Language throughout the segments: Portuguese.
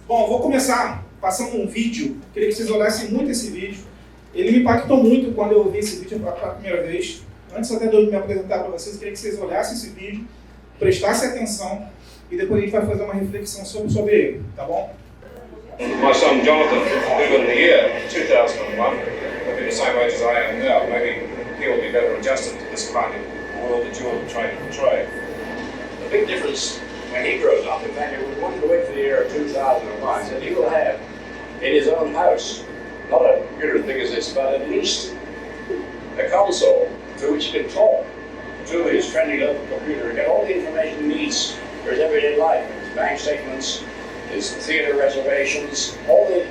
Bom, vou começar passando um vídeo. Queria que vocês olhassem muito esse vídeo. Ele me impactou muito quando eu vi esse vídeo pela primeira vez. Antes até de eu me apresentar para vocês, queria que vocês olhassem esse vídeo, prestassem atenção e depois a gente vai fazer uma reflexão sobre ele, tá bom? My son Jonathan, who in the year 2001 will be the same age as I am now, maybe he'll be better adjusted to this kind of world that you're trying to portray. The big difference when he grows up, in fact, we wanted to wait for the year 2001, is that he will have in his own house, not a computer thing as this, but at least a console through which he can talk to his friendly local computer, get all the information he needs for his everyday life, his bank statements, his theater reservations, all the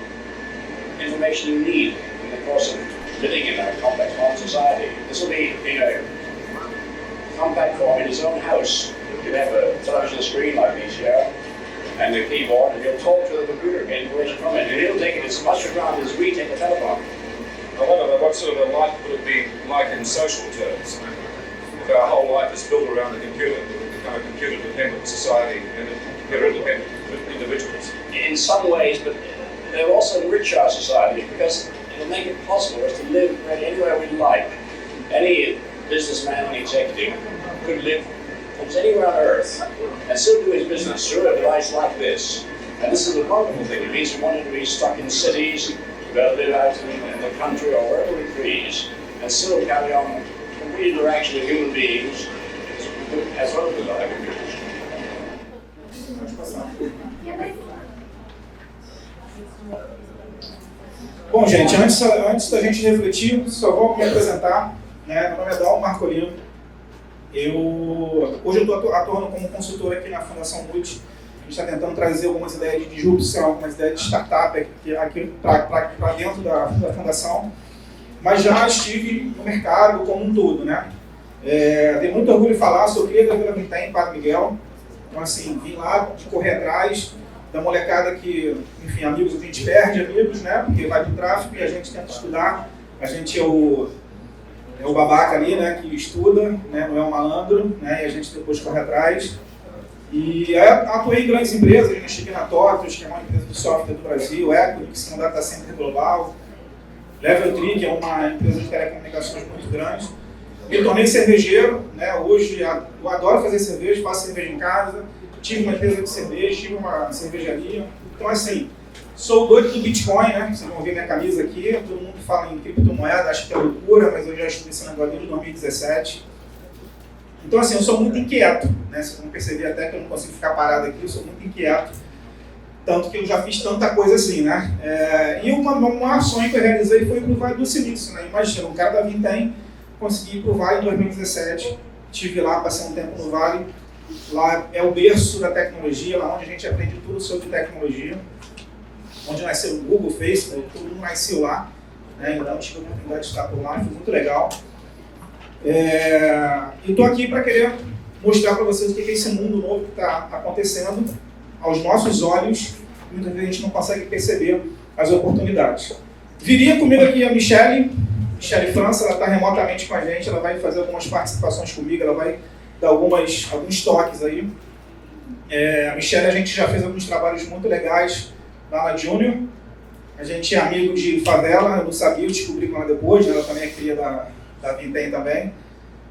information you need in the course of living in a complex modern society. This will be in a compact form in his own house. You'll have a television screen like these here, and the keyboard, and you'll talk to the computer, get information from it, and it'll take it as much for granted as we take a telephone. I wonder what sort of a life would it be like in social terms? If our whole life is built around the computer, we would become a computer-dependent society and computer-dependent individuals. In some ways, but they'll also enrich our society because it'll make it possible for us to live really anywhere we like. Any businessman and executive could live almost anywhere on Earth and still do his business through a device like this. And this is a wonderful thing. It means we want to be stuck in cities, be able to live out in the country or wherever we please, and still carry on complete interaction with human beings as well as other computers. Bom, gente, antes da gente refletir, só vou me apresentar. Né? Meu nome é Dalmo Marcolino. Hoje eu estou atuando como consultor aqui na Fundação Multi. A gente está tentando trazer algumas ideias de disrupção, algumas ideias de startup aqui para dentro da Fundação. Mas já estive no mercado como um todo, né? Tenho muito orgulho de falar, sou cria da Vila Vintém, Padre Miguel. Então, assim, vim lá de correr atrás da molecada que, enfim, amigos, a gente perde amigos, né? Porque vai pro tráfico e a gente tenta estudar. A gente é o babaca ali, né? Que estuda, né? Não é o malandro, né? E a gente depois corre atrás. E aí atuei em grandes empresas, eu cheguei na TOTOS, que é uma empresa de software do Brasil, Equinix, que é um data center global, Level 3, que é uma empresa de telecomunicações muito grande. Me tornei cervejeiro, né? Hoje eu adoro fazer cerveja, faço cerveja em casa, tive uma empresa de cerveja, tive uma cervejaria. Então, assim, sou doido do Bitcoin, né? Vocês vão ver minha camisa aqui, todo mundo fala em criptomoeda, acho que é loucura, mas eu já estudo esse negócio desde 2017. Então, assim, eu sou muito inquieto, né? Vocês vão perceber até que eu não consigo ficar parado aqui, eu sou muito inquieto. Tanto que eu já fiz tanta coisa assim, né? E uma sonho que eu realizei foi pro Vale do Silício, né? Imagina, um cara da Vintém, consegui ir pro Vale em 2017, estive lá, passei um tempo no Vale. Lá é o berço da tecnologia, lá onde a gente aprende tudo sobre tecnologia. Onde nasceu o Google, o Facebook, todo mundo nasceu lá. Né? Então, tive a oportunidade de estar por lá, foi muito legal. E estou aqui para querer mostrar para vocês o que é esse mundo novo que está acontecendo aos nossos olhos. Muitas vezes a gente não consegue perceber as oportunidades. Viria comigo aqui a Michele França, ela está remotamente com a gente, ela vai fazer algumas participações comigo, ela vai dar alguns toques aí. A Michele, a gente já fez alguns trabalhos muito legais lá na Junior. A gente é amigo de favela, eu não sabia, eu descobri com ela depois, né? Ela também é cria da Vintém também.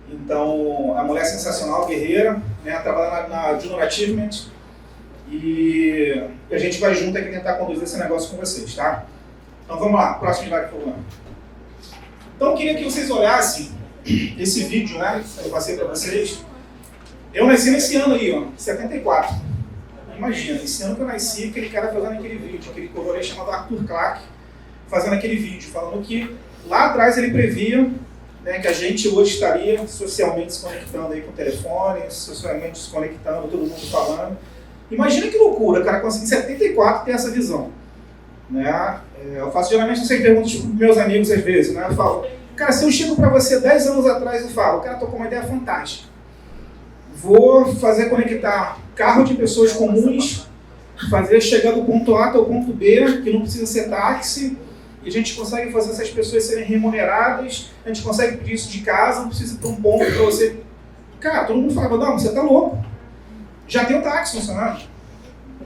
Então, a mulher é sensacional, guerreira, né? Trabalha na Junior Achievement. E a gente vai junto aqui tentar conduzir esse negócio com vocês, tá? Então vamos lá, próximo slide, por favor. Então eu queria que vocês olhassem esse vídeo, né, que eu passei para vocês. Eu nasci nesse ano aí, ó, 74. Imagina, esse ano que eu nasci, aquele cara fazendo aquele vídeo, aquele coroa chamado Arthur Clarke, fazendo aquele vídeo, falando que lá atrás ele previa, né, que a gente hoje estaria socialmente se conectando aí com o telefone, socialmente se conectando, todo mundo falando. Imagina que loucura, cara, conseguir em 74 ter essa visão. Né? Eu faço geralmente essas perguntas para meus amigos às vezes, né? Eu falo, cara, se eu chego para você 10 anos atrás e falo, cara, tô com uma ideia fantástica. Vou fazer conectar carro de pessoas comuns, fazer chegar do ponto A até o ponto B, que não precisa ser táxi, e a gente consegue fazer essas pessoas serem remuneradas, a gente consegue pedir isso de casa, não precisa ir para um ponto para você... Cara, todo mundo falava, não, você tá louco. Já tem o táxi funcionando.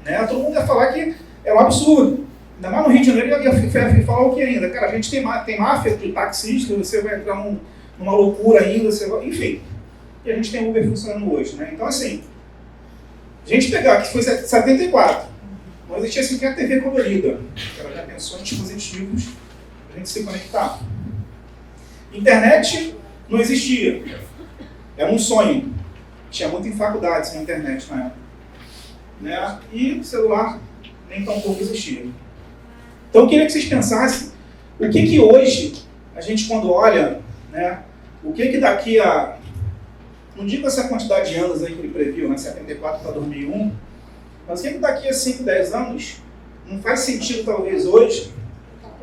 Né? Todo mundo ia falar que É um absurdo. Ainda mais no Rio de Janeiro, eu ia falar o que ainda? Cara, a gente tem máfia de taxista, você vai entrar numa loucura ainda, enfim. E a gente tem Uber funcionando hoje, né? Então, assim, a gente pegar, que foi 74, não existia sequer TV colorida. Ela já pensou em dispositivos para a gente se conectar. Internet não existia. Era um sonho. Tinha muito em faculdades na internet na época. Né? E celular nem tão pouco existia. Então eu queria que vocês pensassem o que hoje a gente quando olha, né, o que daqui a, não digo essa quantidade de anos aí que ele previu, né, 74 para 2001, mas o que daqui a 5, 10 anos não faz sentido talvez hoje,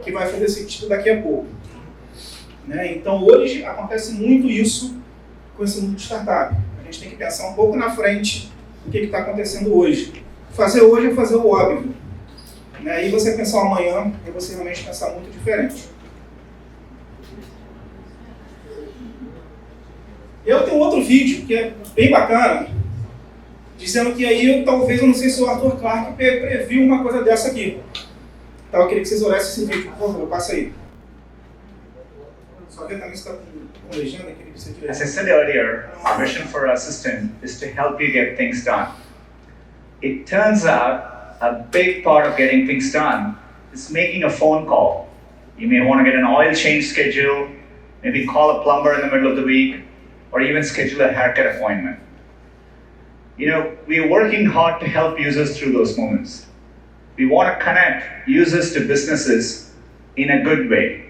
que vai fazer sentido daqui a pouco. Né? Então hoje acontece muito isso com esse mundo de startup. A gente tem que pensar um pouco na frente do que está acontecendo hoje. Fazer hoje é fazer o óbvio. Né? E você pensar amanhã é você realmente pensar muito diferente. Eu tenho outro vídeo que é bem bacana, dizendo que aí talvez, eu não sei se o Arthur Clarke previu uma coisa dessa aqui. Então eu queria que vocês olhassem esse vídeo, por favor, passa aí. Só que também está com legenda aqui. As I said earlier, our mission for our assistant is to help you get things done. It turns out a big part of getting things done is making a phone call. You may want to get an oil change schedule, maybe call a plumber in the middle of the week, or even schedule a haircut appointment. You know, we are working hard to help users through those moments. We want to connect users to businesses in a good way.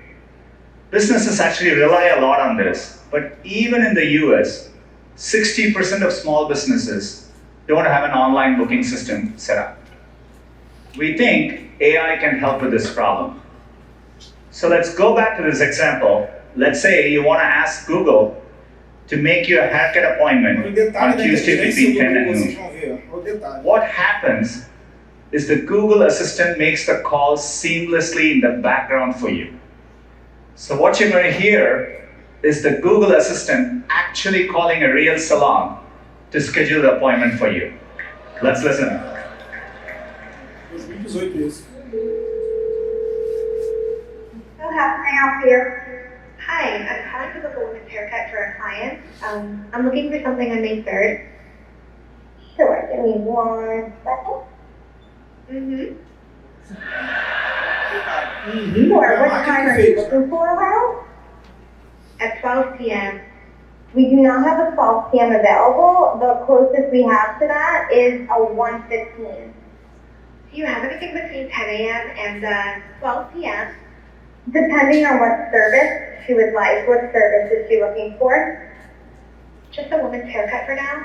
Businesses actually rely a lot on this, but even in the US, 60% of small businesses don't have an online booking system set up. We think AI can help with this problem. So let's go back to this example. Let's say you want to ask Google to make you a haircut appointment on Tuesday between 10 and noon. What happens is the Google Assistant makes the call seamlessly in the background for you. So what you're going to hear is the Google Assistant actually calling a real salon to schedule the appointment for you. Let's listen. So how can I help you? Hi, I'm calling to book a women's haircut for a client. I'm looking for something on May 3rd. Sure, give me 1 second. Sure, what time are you looking for around? At 12 p.m. We do not have a 12 p.m. available. The closest we have to that is a 1:15. Do you have anything between 10 a.m. and 12 p.m.? Depending on what service she would like, what service is she looking for? Just a woman's haircut for now.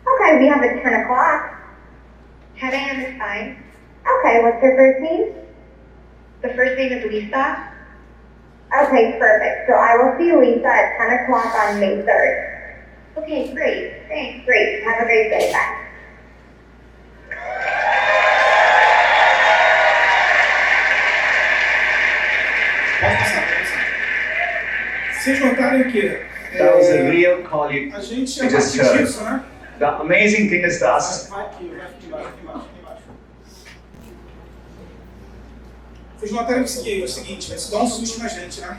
Okay, we have at 10 o'clock. 10 a.m. is fine. Okay, what's her first name? The first name is Lisa. Okay, perfect. So I will see Lisa at 10 o'clock on May 3rd. Okay, great. Thanks. Great. Have a great day. Bye. Pode passar. Vocês notaram que That was a real call you a gente já just assistiu heard. isso, né? The amazing thing is the assistant. Vai aqui embaixo. Vocês notaram que é o seguinte, isso dá um susto na gente, né?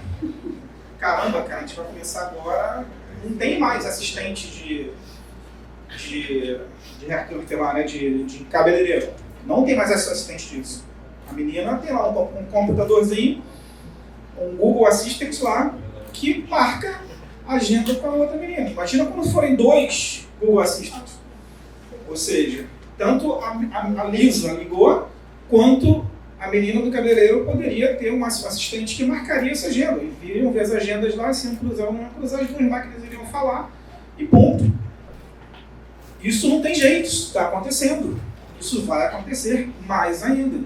Caramba, cara, a gente vai começar agora, não tem mais assistente de haircut lá, né? De cabeleireiro. Não tem mais assistente disso. A menina tem lá um computadorzinho, um Google Assistant lá, que marca a agenda para outra menina. Imagina quando forem 2 Google Assistants. Ou seja, tanto a Lisa ligou, quanto a menina do cabeleireiro poderia ter um assistente que marcaria essa agenda. E iriam ver as agendas lá, se iam cruzar ou não iam cruzar, as 2 máquinas iriam falar e ponto. Isso não tem jeito, isso está acontecendo. Isso vai acontecer mais ainda.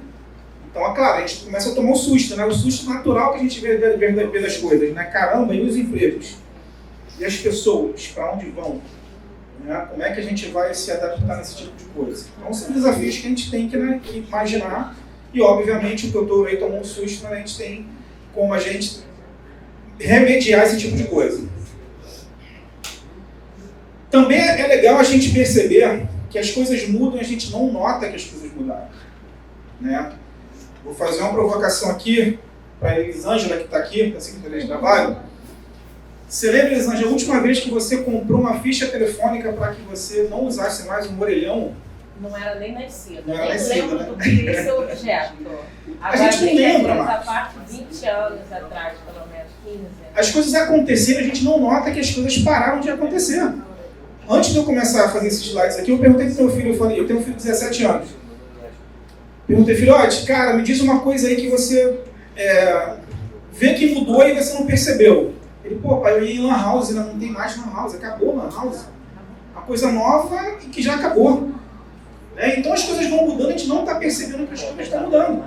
Então, é claro, a gente começa a tomar um susto, né? O susto natural que a gente vê das coisas, né? Caramba, e os empregos? E as pessoas, para onde vão? Né? Como é que a gente vai se adaptar nesse tipo de coisa? Então, são desafios que a gente tem que, né, imaginar. E, obviamente, o doutor aí tomou um susto, né? A gente tem como a gente remediar esse tipo de coisa. Também é legal a gente perceber que as coisas mudam e a gente não nota que as coisas mudaram. né? Vou fazer uma provocação aqui para a Elisângela, que está aqui, da Secretaria de Trabalho. Você lembra, Elisângela, a última vez que você comprou uma ficha telefônica para que você não usasse mais um orelhão? Não era nem nascida. Não era Nem nascida, lembro né? do que é esse objeto. A gente não lembra, Essa Marcos. parte 20 anos atrás, pelo menos 15 anos. As coisas aconteceram, a gente não nota que as coisas pararam de acontecer. Antes de eu começar a fazer esses slides aqui, eu perguntei pro meu filho, eu falei, eu tenho um filho de 17 anos. Perguntei, filhote, cara, me diz uma coisa aí que você vê que mudou e você não percebeu. Ele, pô, pai, eu ia em Lan House, não tem mais Lan House, acabou Lan House. Uma coisa nova e que já acabou. Então as coisas vão mudando, a gente não está percebendo que as coisas estão mudando.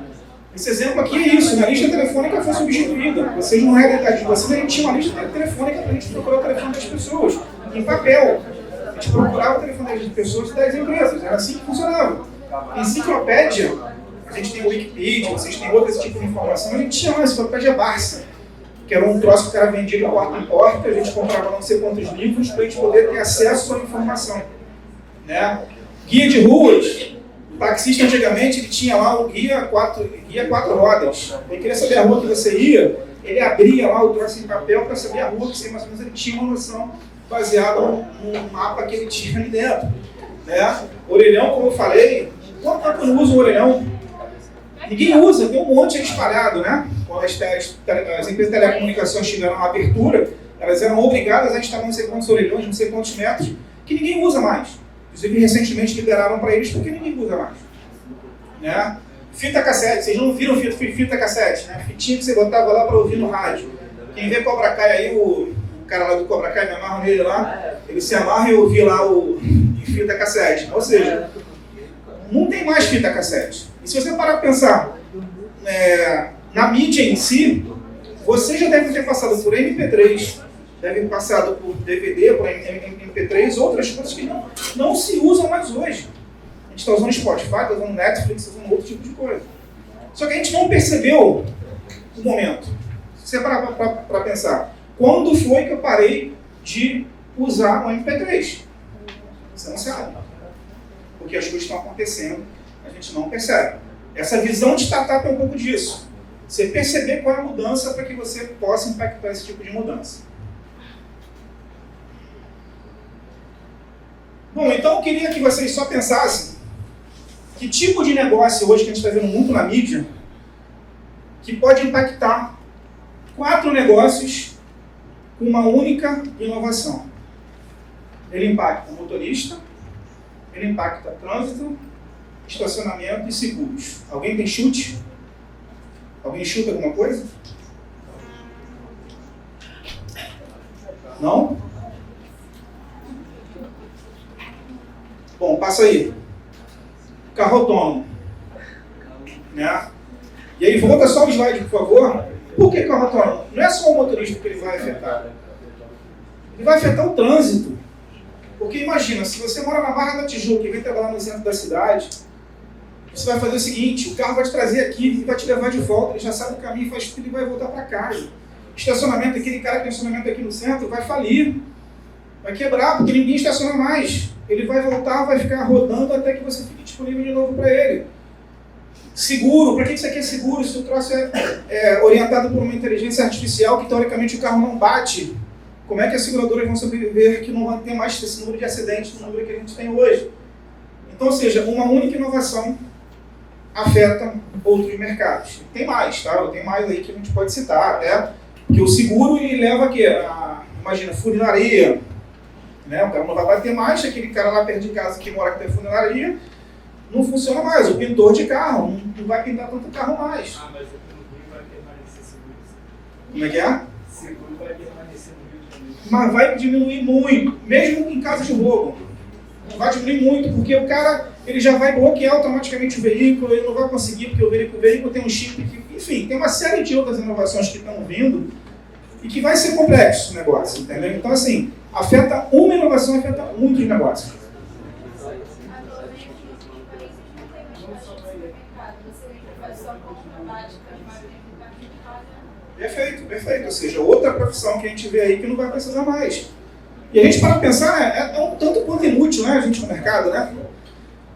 Esse exemplo aqui é isso, a lista telefônica foi substituída. Vocês, na realidade de vocês, a gente tinha uma lista telefônica para a gente procurar o telefone das pessoas, em papel. A gente procurava o telefone das pessoas e das empresas, era assim que funcionava. Enciclopédia, a gente tem o Wikipedia, vocês têm outro tipo de informação, a gente tinha uma enciclopédia Barça, que era um troço que o cara vendia de porta em porta, a gente comprava não sei quantos livros para a gente poder ter acesso à informação. Né? Guia de ruas, o taxista antigamente ele tinha lá um guia quatro rodas. Ele queria saber a rua que você ia, ele abria lá o troço em papel para saber a rua que você mais ou menos ele tinha uma noção baseada no mapa que ele tinha ali dentro. Né? Orelhão, como eu falei, quanto tempo não usa o orelhão? Ninguém usa, tem um monte aí espalhado, né? Quando as empresas de telecomunicações tiveram uma abertura, elas eram obrigadas a instalar não sei quantos orelhões, não sei quantos metros, que ninguém usa mais. Inclusive, recentemente liberaram para eles porque ninguém usa mais. Né? Fita cassete, vocês não viram fita cassete, né? Fitinha que você botava lá para ouvir no rádio. Quem vê Cobra Kai aí, o cara lá do Cobra Kai, me amarra nele lá, ele se amarra e ouvir lá em fita cassete. Ou seja, não tem mais fita cassete. E se você parar para pensar na mídia em si, você já deve ter passado por MP3, deve ter passado por DVD, por MP3, outras coisas que não se usam mais hoje. A gente está usando Spotify, está usando Netflix, está usando outro tipo de coisa. Só que a gente não percebeu o momento. Se você parar para pensar, quando foi que eu parei de usar o MP3? Você não sabe. Porque as coisas estão acontecendo, a gente não percebe. Essa visão de startup é um pouco disso. Você perceber qual é a mudança para que você possa impactar esse tipo de mudança. Bom, então eu queria que vocês só pensassem que tipo de negócio hoje que a gente está vendo muito na mídia que pode impactar 4 negócios com uma única inovação. Ele impacta motorista, ele impacta trânsito, estacionamento e seguros. Alguém tem chute? Alguém chuta alguma coisa? Não? Bom, passa aí. Carro autônomo. Né? E aí, volta só o slide, por favor. Por que carro autônomo? Não é só o motorista que ele vai afetar. Ele vai afetar o trânsito. Porque imagina, se você mora na Barra da Tijuca e vem trabalhar no centro da cidade, você vai fazer o seguinte, o carro vai te trazer aqui e vai te levar de volta, ele já sabe o caminho, faz tudo e vai voltar para casa. Estacionamento, aquele cara que tem estacionamento aqui no centro, vai falir. Vai quebrar, porque ninguém estaciona mais. Ele vai voltar, vai ficar rodando até que você fique disponível de novo para ele. Seguro, para que você quer seguro? Se o troço é orientado por uma inteligência artificial que teoricamente o carro não bate, como é que as seguradoras vão sobreviver que não vai ter mais esse número de acidentes do número que a gente tem hoje? Então, ou seja, uma única inovação afeta outros mercados. Tem mais, tá? Tem mais aí que a gente pode citar, até que o seguro ele leva a quê? Imagina, funilaria. Né? O cara não vai bater mais, aquele cara lá perto de casa que mora aqui na funilaria, não funciona mais. O pintor de carro não vai pintar tanto carro mais. Mas o Rio vai permanecer seguro. Como é que é? Seguro vai permanecer no Rio de Janeiro. Mas vai diminuir muito, mesmo em caso de roubo. Vai diminuir muito, porque o cara ele já vai bloquear automaticamente o veículo, ele não vai conseguir, porque o veículo tem um chip, enfim, tem uma série de outras inovações que estão vindo e que vai ser complexo o negócio, entendeu? Então, assim, afeta uma inovação, afeta muitos negócios. Perfeito. Ou seja, outra profissão que a gente vê aí que não vai precisar mais. E a gente, para pensar, é um tanto quanto inútil, né, a gente no mercado, né?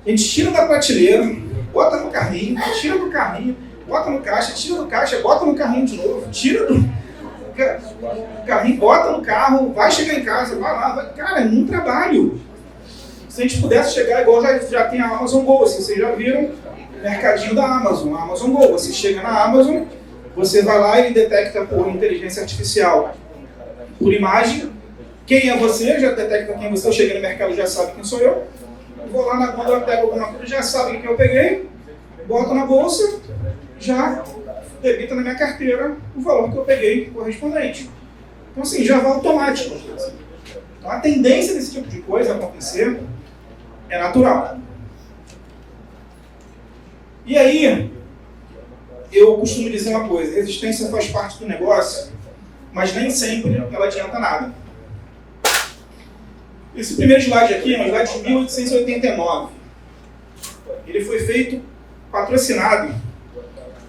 A gente tira da prateleira, bota no carrinho, tira do carrinho, bota no caixa, tira do caixa, bota no carrinho de novo, tira do carrinho, bota no carro, vai chegar em casa, vai lá, vai. Cara, é muito trabalho. Se a gente pudesse chegar igual já tem a Amazon Go, assim, vocês já viram o mercadinho da Amazon, a Amazon Go. Você chega na Amazon, você vai lá e ele detecta por inteligência artificial, por imagem, quem é você, já detecta quem é você, eu cheguei no mercado, já sabe quem sou eu. Vou lá na gôndola, pego alguma coisa, já sabe quem eu peguei, boto na bolsa, já debita na minha carteira o valor que eu peguei correspondente. Então assim, já vai automático. Então a tendência desse tipo de coisa acontecer é natural. E aí, eu costumo dizer uma coisa, resistência faz parte do negócio, mas nem sempre ela adianta nada. Esse primeiro slide aqui é um slide de 1889. Ele foi feito, patrocinado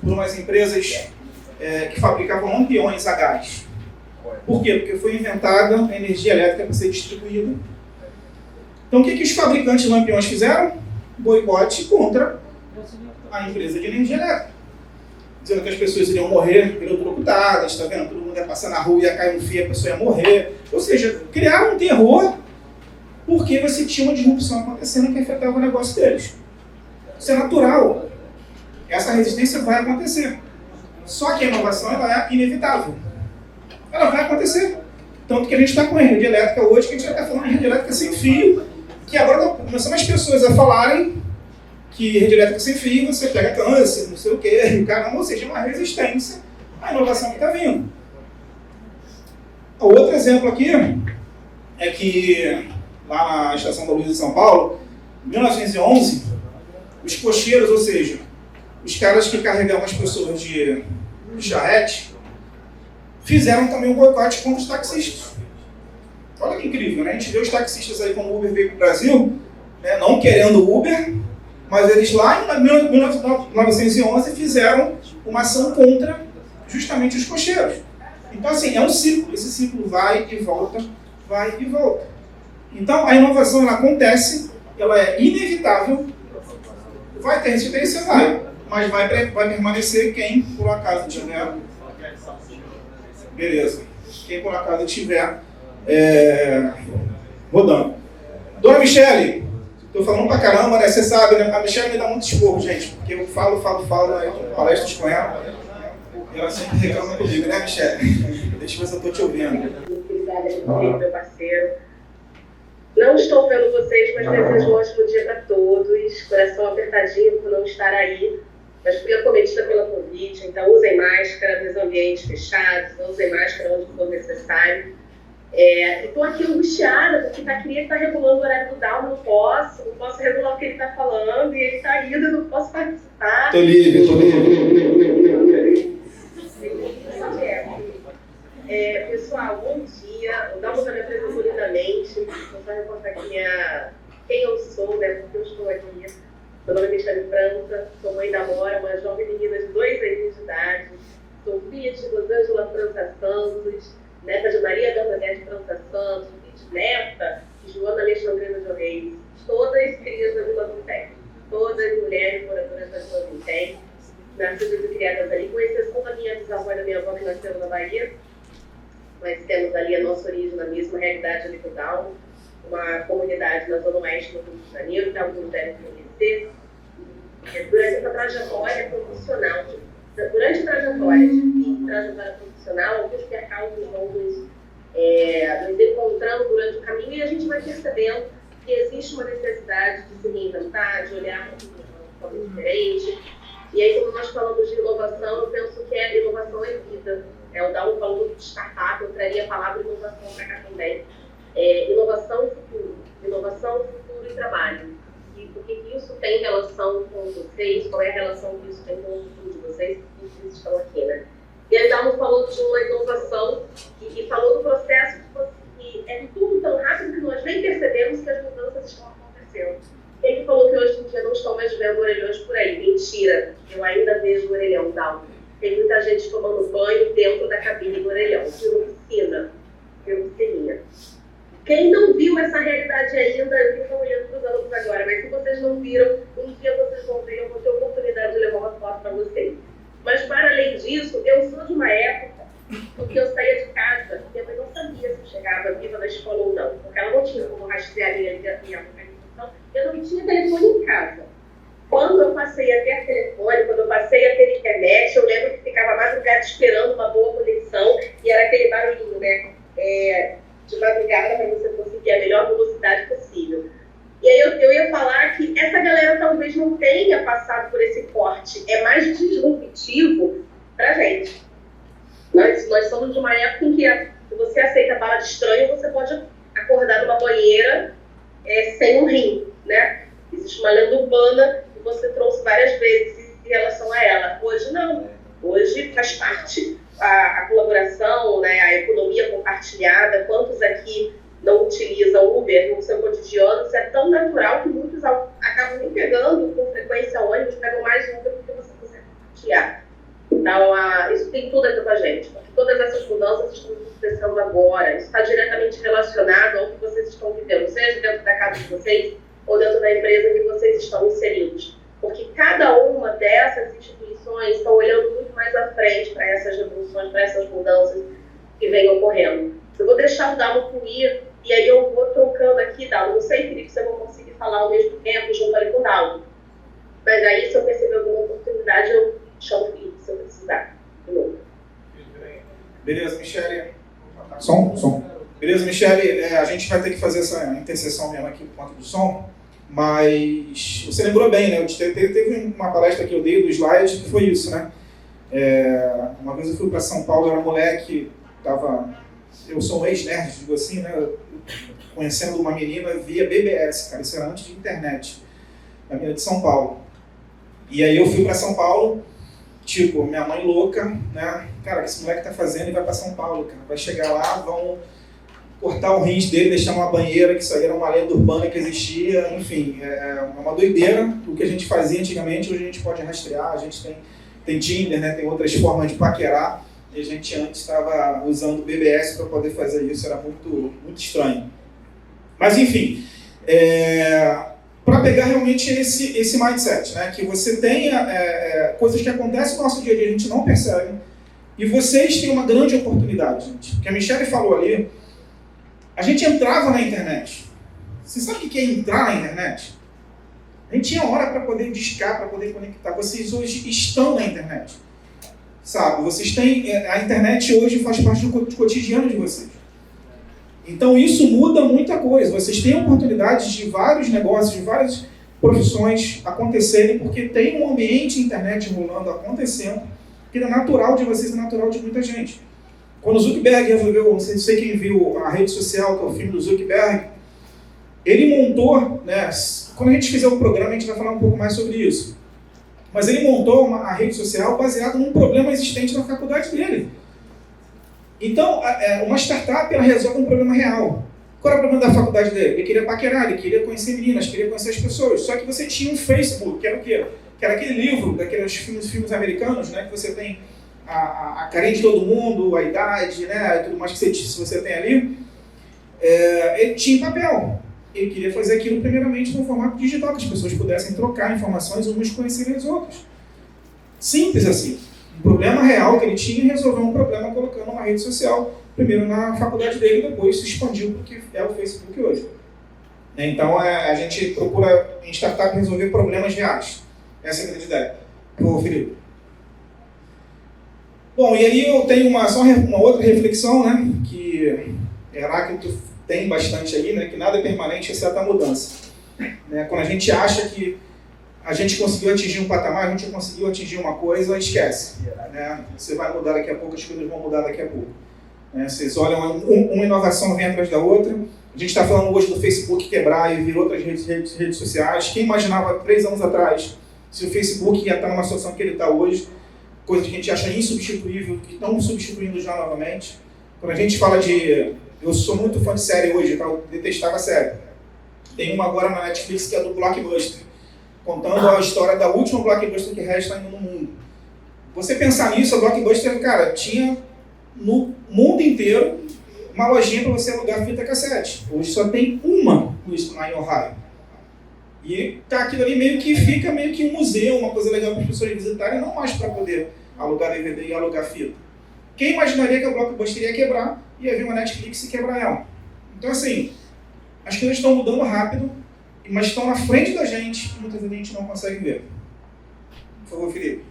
por umas empresas que fabricavam lampiões a gás. Por quê? Porque foi inventada a energia elétrica para ser distribuída. Então o que os fabricantes de lampiões fizeram? Boicote contra a empresa de energia elétrica. Dizendo que as pessoas iriam morrer eletrocutadas, está vendo? Todo mundo ia passar na rua, ia cair um fio, a pessoa ia morrer. Ou seja, criaram um terror porque você tinha uma disrupção acontecendo que afetava o negócio deles. Isso é natural. Essa resistência vai acontecer. Só que a inovação ela é inevitável. Ela vai acontecer. Tanto que a gente está com a rede elétrica hoje, que a gente já está falando de rede elétrica sem fio, que agora começam as pessoas a falarem que rede elétrica sem fio você pega câncer, não sei o quê, caramba, ou seja, uma resistência à inovação que está vindo. Outro exemplo aqui é que lá na Estação da Luz de São Paulo, em 1911, os cocheiros, ou seja, os caras que carregavam as pessoas de charrete, fizeram também um boicote contra os taxistas. Olha que incrível, né? A gente vê os taxistas aí como o Uber veio para o Brasil, né, não querendo Uber, mas eles lá em 1911 fizeram uma ação contra justamente os cocheiros. Então assim, é um ciclo, esse ciclo vai e volta, vai e volta. Então a inovação ela acontece, ela é inevitável, vai ter resistência, mas vai permanecer quem por acaso tiver. Beleza. Quem por acaso estiver rodando. Dona Michele, estou falando pra caramba, né? Você sabe, né? A Michele me dá muito esporro, gente, porque eu falo, né? Eu tô palestras com ela. Ela sempre reclama comigo, né, Michele? Deixa eu ver se eu estou te ouvindo. Meu parceiro. Não estou vendo vocês, mas desejo um ótimo dia para todos. Coração apertadinho por não estar aí. Mas fui acometida pela Covid, então usem máscara nos ambientes fechados, usem máscara onde for necessário. Estou aqui angustiada, porque queria estar regulando o horário do Down, não posso regular o que ele está falando, e ele está indo, eu não posso participar. Estou livre. Pessoal, bom dia. O Down já me apresentou lindamente. Vou só reportar aqui quem eu sou, né, porque eu estou aqui. Meu nome é Michele França, sou mãe da Amora, uma jovem menina de 2 anos de idade. Sou filha de Rosângela França Santos, neta de Maria Bernadette França Santos, bisneta de Joana Alexandrina de Reis. Todas crias da Vila Vintém. Todas mulheres moradoras da Vila Vintém. Nascidas e criadas ali, com exceção da minha bisavó e da minha avó que nasceram na Bahia. Nós temos ali a nossa origem na mesma realidade ali do Down, uma comunidade na Zona Oeste do Rio de Janeiro, que alguns devem conhecer. Durante essa trajetória profissional, durante a trajetória de vida e trajetória profissional, alguns percalços vão nos encontrando durante o caminho e a gente vai percebendo que existe uma necessidade de se reinventar, de olhar para o futuro de uma forma diferente. E aí, quando nós falamos de inovação, eu penso que a inovação é vida. O Down falou de startup, eu traria a palavra inovação para cá também. Inovação futuro e trabalho. E o que isso tem relação com vocês, qual é a relação que isso tem com o futuro de vocês, que vocês estão aqui, né? E aí, Down falou de uma inovação e falou do processo que é tudo tão rápido que nós nem percebemos que as mudanças estão acontecendo. Ele falou que hoje em dia não estão mais vendo orelhões por aí. Mentira, eu ainda vejo o orelhão, Down. Tem muita gente tomando banho dentro da cabine do orelhão, de oficina, de oficininha. Quem não viu essa realidade ainda, eu estou olhando para os alunos agora, mas se vocês não viram, um dia vocês vão ver, eu vou ter a oportunidade de levar uma foto para vocês. Mas, para além disso, eu sou de uma época porque eu saía de casa, minha mãe não sabia se eu chegava viva na escola ou não, porque ela não tinha como rastrear minha localização, eu não tinha telefone em casa. Quando eu passei a ter telefone, quando eu passei a ter internet, eu lembro que ficava madrugada esperando uma boa conexão e era aquele barulhinho, né? De madrugada para você conseguir a melhor velocidade possível. E aí eu ia falar que essa galera talvez não tenha passado por esse corte, é mais disruptivo para gente. Nós somos de uma época em que se você aceita bala de estranho, você pode acordar numa banheira sem um rim, né? Existe uma lenda urbana que você trouxe várias vezes em relação a ela. Hoje não. Hoje faz parte a colaboração, né, a economia compartilhada. Quantos aqui não utilizam Uber no seu cotidiano? Isso é tão natural que muitos acabam nem pegando com frequência ônibus, pegam mais Uber porque você consegue compartilhar. Então, isso tem tudo a ver com a gente, porque todas essas mudanças estão acontecendo agora. Isso está diretamente relacionado ao que vocês estão vivendo, seja dentro da casa de vocês ou dentro da empresa em que vocês estão inseridos. Porque cada uma dessas instituições estão olhando muito mais à frente para essas revoluções, para essas mudanças que vêm ocorrendo. Eu vou deixar o Dalo fluir, e aí eu vou trocando aqui, Dalo. Não sei, Felipe, se eu vou conseguir falar ao mesmo tempo, junto ali com o Dalo. Mas aí, se eu perceber alguma oportunidade, eu chamo o Felipe, se eu precisar. De novo. Beleza, Michele? Som. Beleza, Michele? A gente vai ter que fazer essa interseção mesmo aqui por conta do som, mas você lembrou bem, né? Teve uma palestra que eu dei do slide que foi isso, né? Uma vez eu fui para São Paulo, eu era moleque, eu sou um ex-nerd, digo assim, né? Conhecendo uma menina via BBS, cara, isso era antes de internet, a menina de São Paulo. E aí eu fui para São Paulo, tipo, minha mãe louca, né? Cara, o que esse moleque tá fazendo? E vai para São Paulo, cara. Vai chegar lá, vão cortar o rins dele, deixar uma banheira, que isso aí era uma lenda urbana que existia, enfim, é uma doideira. O que a gente fazia antigamente, hoje a gente pode rastrear, a gente tem Tinder, né? Tem outras formas de paquerar, e a gente antes estava usando o BBS para poder fazer isso, era muito, muito estranho. Mas enfim, para pegar realmente esse mindset, né? Que você tenha coisas que acontecem no nosso dia a dia, a gente não percebe, e vocês têm uma grande oportunidade, gente. Porque a Michele falou ali, a gente entrava na internet. Você sabe o que é entrar na internet? A gente tinha hora para poder discar, para poder conectar. Vocês hoje estão na internet. Sabe? Vocês têm... A internet hoje faz parte do cotidiano de vocês. Então isso muda muita coisa. Vocês têm oportunidades de vários negócios, de várias profissões acontecerem, porque tem um ambiente internet rolando, acontecendo, que é natural de vocês, é natural de muita gente. Quando o Zuckerberg resolveu, não sei quem viu a rede social, que é o filme do Zuckerberg, ele montou, né, quando a gente fizer o programa, a gente vai falar um pouco mais sobre isso, mas ele montou a rede social baseada num problema existente na faculdade dele. Então, uma startup, ela resolve um problema real. Qual era o problema da faculdade dele? Ele queria paquerar, ele queria conhecer meninas, queria conhecer as pessoas, só que você tinha um Facebook, que era o quê? Que era aquele livro, daqueles filmes americanos, né, que você tem a carinha de todo mundo, a idade, né, tudo mais que você tem ali, ele tinha papel. Ele queria fazer aquilo primeiramente no formato digital, que as pessoas pudessem trocar informações umas conhecerem as outras. Simples assim. Um problema real que ele tinha, resolveu um problema colocando uma rede social, primeiro na faculdade dele, depois se expandiu porque é o Facebook hoje. Então a gente procura em startup resolver problemas reais. Essa é a grande ideia. Ô, Felipe. Bom, e aí eu tenho só uma outra reflexão, né, que Heráclito tem bastante aí, né, que nada é permanente exceto a mudança. Né, quando a gente acha que a gente conseguiu atingir um patamar, a gente conseguiu atingir uma coisa, esquece. Né, você vai mudar daqui a pouco, as coisas vão mudar daqui a pouco. Né, vocês olham, uma inovação vem atrás da outra. A gente está falando hoje do Facebook quebrar e vir outras redes sociais. Quem imaginava 3 anos atrás se o Facebook ia estar numa situação que ele está hoje? Coisa que a gente acha insubstituível, que estão substituindo já novamente. Quando a gente fala de... Eu sou muito fã de série hoje, eu detestava série. Tem uma agora na Netflix que é do Blockbuster, contando a história da última Blockbuster que resta ainda no mundo. Você pensar nisso, a Blockbuster, cara, tinha no mundo inteiro uma lojinha para você alugar fita cassete. Hoje só tem uma lá em Ohio. E tá aquilo ali meio que fica meio que um museu, uma coisa legal para as pessoas visitarem, não mais para poder alugar DVD e alugar fita. Quem imaginaria que a Blockbuster ia quebrar e ia vir uma Netflix e quebrar ela? Então, assim, as coisas estão mudando rápido, mas estão na frente da gente e muitas vezes a gente não consegue ver. Por favor, Felipe.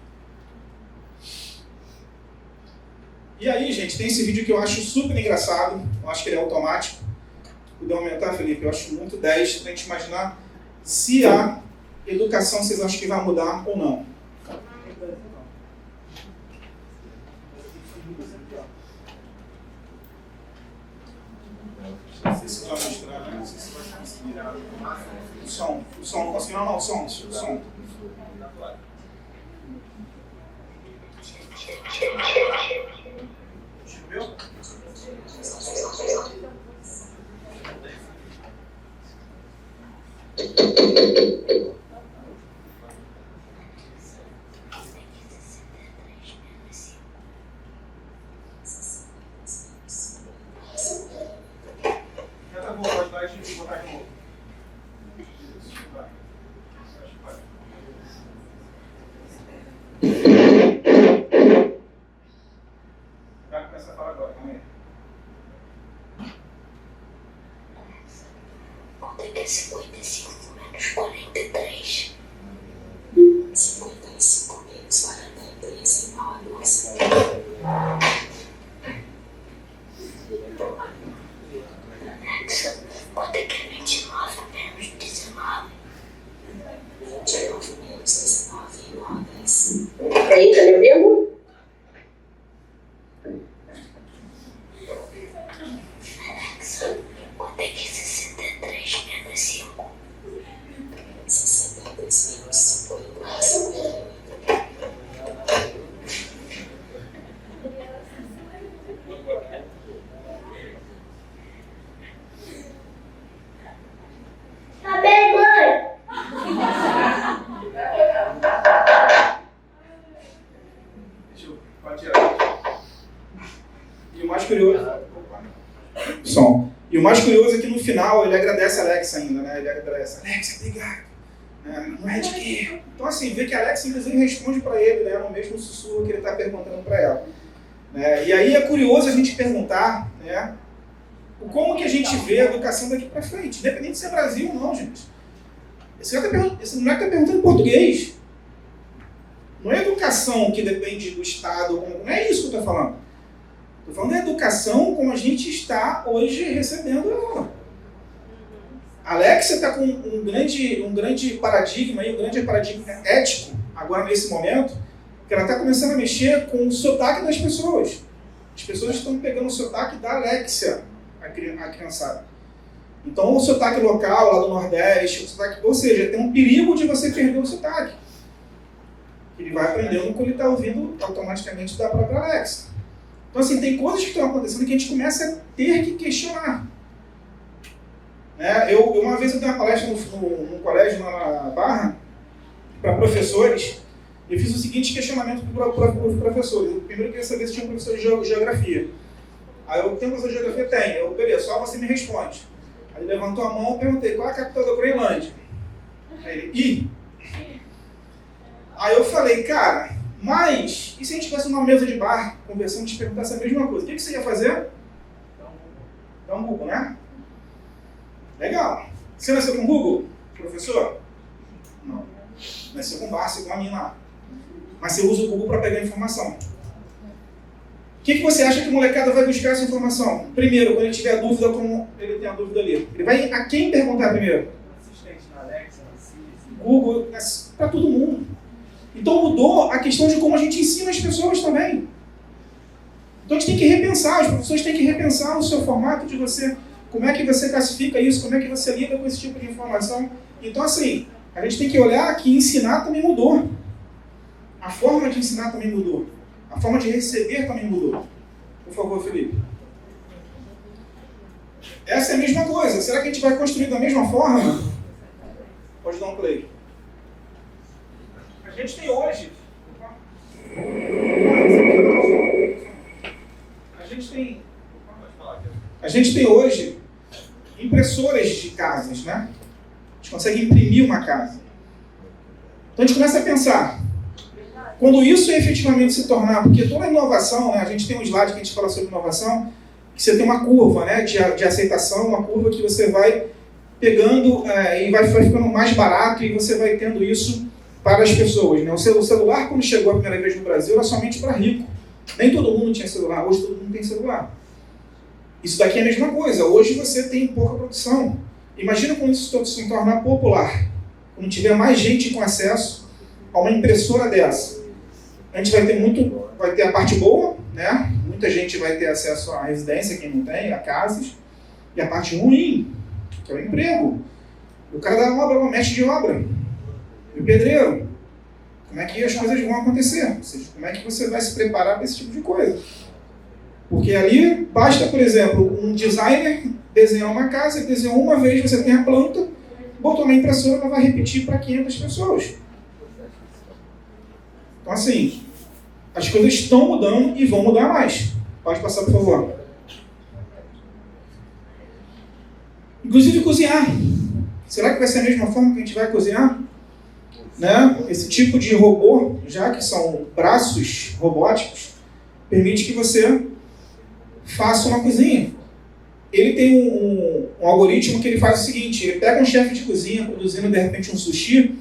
E aí, gente, tem esse vídeo que eu acho super engraçado, eu acho que ele é automático. Puder aumentar, Felipe, eu acho muito 10 para a gente imaginar se a educação vocês acham que vai mudar ou não. Não sei se vai mostrar, né? Não sei se vai conseguir. O som, não conseguiu, não, o som. Viu? Já tá bom, pode dar a gente botar de novo. Isso, vai. Vai começar a falar agora, calma aí. Quanto é que é 55 menos 43? 55 menos 43 igual a 12. Alexa, quanto é que é 29 menos 19? 29 menos 19 igual a 10. E aí, tá me ouvindo? Alexa, quanto é que é 63 menos 5? 63 menos 5 igual a 58. Tá bem, mãe? Pode tirar. E o mais curioso... Som. E o mais curioso é que no final ele agradece a Alexa ainda, né? Ele agradece, Alexa, obrigado. Não é de quê? Então assim, vê que a Alexa inclusive responde para ele, né? No mesmo sussurro que ele está perguntando para ela. E aí é curioso a gente perguntar, né? Como que a gente vê a educação daqui para frente, independente se é Brasil ou não, gente. Esse moleque está perguntando em português. Não é educação que depende do Estado, não é isso que eu estou falando. Estou falando da educação como a gente está hoje recebendo ela. A Alexa está com um grande paradigma, um grande paradigma ético, agora nesse momento, que ela está começando a mexer com o sotaque das pessoas. As pessoas estão pegando o sotaque da Alexa, a criançada. Então o sotaque local, lá do Nordeste, ou seja, tem um perigo de você perder o sotaque. Ele vai aprendendo quando ele está ouvindo automaticamente da própria Alexa. Então assim, tem coisas que estão acontecendo que a gente começa a ter que questionar. Uma vez eu dei uma palestra num colégio lá na Barra, para professores, e fiz o seguinte questionamento para os professores. Eu primeiro queria saber se tinha um professor de geografia. Aí eu tenho professor de geografia? Tem. Eu, beleza, só você me responde. Aí ele levantou a mão e perguntei, qual é a capital da Groenlândia? Aí ele, I. Aí eu falei, cara, mas e se a gente tivesse uma mesa de bar, conversando, te perguntasse a mesma coisa? O que você ia fazer? Dá um Google, né? Legal. Você nasceu com Google, professor? Não. Nasceu com Barça, com a minha lá. Mas você usa o Google para pegar informação. O que você acha que o molecada vai buscar essa informação? Primeiro, quando ele tiver dúvida, como ele tem a dúvida ali. Ele vai a quem perguntar primeiro? Assistente na Alexa, na Siri. Google, para todo mundo. Então mudou a questão de como a gente ensina as pessoas também. Então a gente tem que repensar, os professores têm que repensar o seu formato de você, como é que você classifica isso, como é que você lida com esse tipo de informação. Então assim, a gente tem que olhar que ensinar também mudou. A forma de ensinar também mudou. A forma de receber também mudou. Por favor, Felipe. Essa é a mesma coisa. Será que a gente vai construir da mesma forma? Pode dar um play. A gente tem hoje... A gente tem... gente tem hoje impressoras de casas, né? A gente consegue imprimir uma casa. Então a gente começa a pensar, quando isso efetivamente se tornar, porque toda inovação, né, a gente tem um slide que a gente fala sobre inovação, que você tem uma curva, né, de aceitação, uma curva que você vai pegando e vai ficando mais barato e você vai tendo isso para as pessoas, né? O celular, quando chegou a primeira vez no Brasil, era somente para rico. Nem todo mundo tinha celular, hoje todo mundo tem celular. Isso daqui é a mesma coisa, hoje você tem pouca produção. Imagina quando isso se tornar popular, quando tiver mais gente com acesso a uma impressora dessa. A gente vai ter a parte boa, né? Muita gente vai ter acesso à residência, quem não tem, a casas, e a parte ruim, que é o emprego. O cara da obra, o mestre de obra, e o pedreiro. Como é que as coisas vão acontecer? Ou seja, como é que você vai se preparar para esse tipo de coisa? Porque ali basta, por exemplo, um designer desenhar uma casa, ele desenhou uma vez, você tem a planta, botou na impressora, ela vai repetir para 500 pessoas. Então, assim, as coisas estão mudando e vão mudar mais. Pode passar, por favor. Inclusive, cozinhar. Será que vai ser a mesma forma que a gente vai cozinhar? Né? Esse tipo de robô, já que são braços robóticos, permite que você faça uma cozinha. Ele tem um algoritmo que ele faz o seguinte, ele pega um chefe de cozinha produzindo, de repente, um sushi,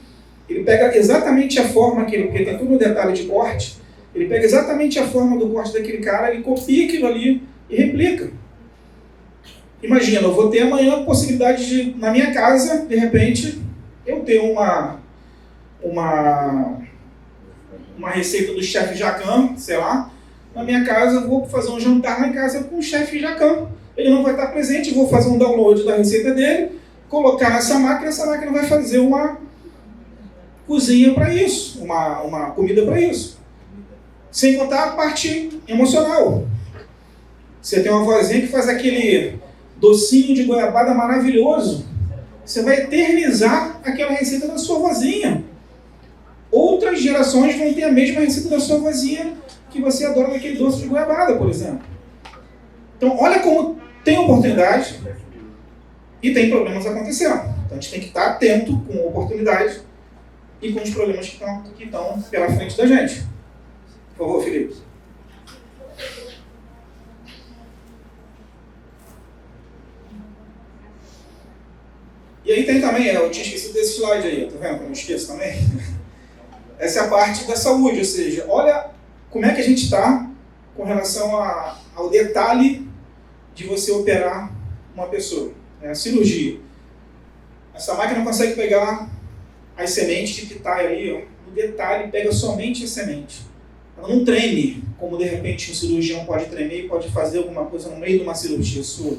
ele pega exatamente a forma que ele, porque tem todo um detalhe de corte, ele pega exatamente a forma do corte daquele cara, ele copia aquilo ali e replica. Imagina, eu vou ter amanhã a possibilidade de, na minha casa, de repente, eu ter uma receita do chefe Jacan, sei lá, na minha casa, eu vou fazer um jantar lá em casa com o chefe Jacan. Ele não vai estar presente, eu vou fazer um download da receita dele, colocar nessa máquina, essa máquina vai fazer uma cozinha para isso, uma comida para isso. Sem contar a parte emocional. Você tem uma vozinha que faz aquele docinho de goiabada maravilhoso. Você vai eternizar aquela receita da sua vozinha. Outras gerações vão ter a mesma receita da sua vozinha que você adora daquele doce de goiabada, por exemplo. Então, olha como tem oportunidade e tem problemas acontecendo. Então, a gente tem que estar atento com oportunidades e com os problemas que estão pela frente da gente. Por favor, Felipe. E aí tem também, eu tinha esquecido desse slide aí, tá vendo? Eu não esqueço também. Essa é a parte da saúde, ou seja, olha como é que a gente está com relação ao detalhe de você operar uma pessoa. A cirurgia. Essa máquina consegue pegar as sementes de pitaia ali, ó, no detalhe, pega somente a semente. Ela não treme, como de repente um cirurgião pode tremer e pode fazer alguma coisa no meio de uma cirurgia sua.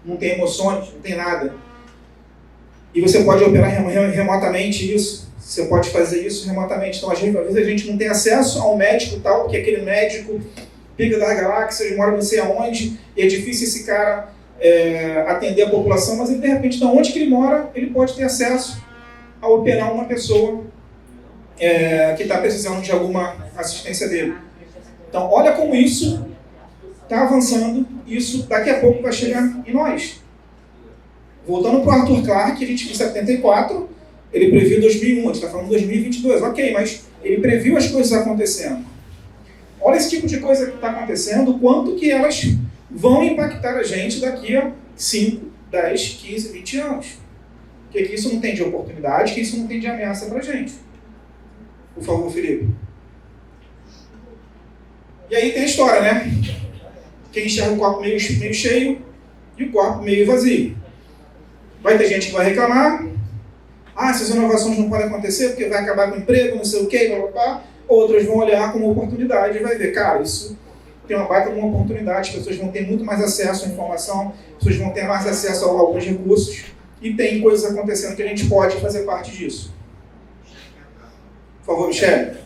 Não tem emoções, não tem nada. E você pode operar remotamente isso. Você pode fazer isso remotamente. Então, às vezes a gente não tem acesso a um médico tal, porque aquele médico pica das galáxias, mora não sei aonde, e é difícil esse cara atender a população, mas ele, de repente, de onde que ele mora, ele pode ter acesso a operar uma pessoa que está precisando de alguma assistência dele. Então, olha como isso está avançando, isso daqui a pouco vai chegar em nós. Voltando para o Arthur Clarke, a gente viu em 74, ele previu 2001, a gente está falando de 2022, ok, mas ele previu as coisas acontecendo. Olha esse tipo de coisa que está acontecendo, quanto que elas vão impactar a gente daqui a 5, 10, 15, 20 anos. O que isso não tem de oportunidade, que isso não tem de ameaça para a gente. Por favor, Felipe. E aí tem a história, né? Quem enxerga o copo meio cheio e o copo meio vazio. Vai ter gente que vai reclamar. Essas inovações não podem acontecer porque vai acabar com o emprego, não sei o quê, blá, blá, blá. Outras vão olhar como oportunidade e vai ver, cara, isso tem uma baita de uma oportunidade, as pessoas vão ter muito mais acesso à informação, as pessoas vão ter mais acesso a alguns recursos e tem coisas acontecendo que a gente pode fazer parte disso. Por favor, Michele.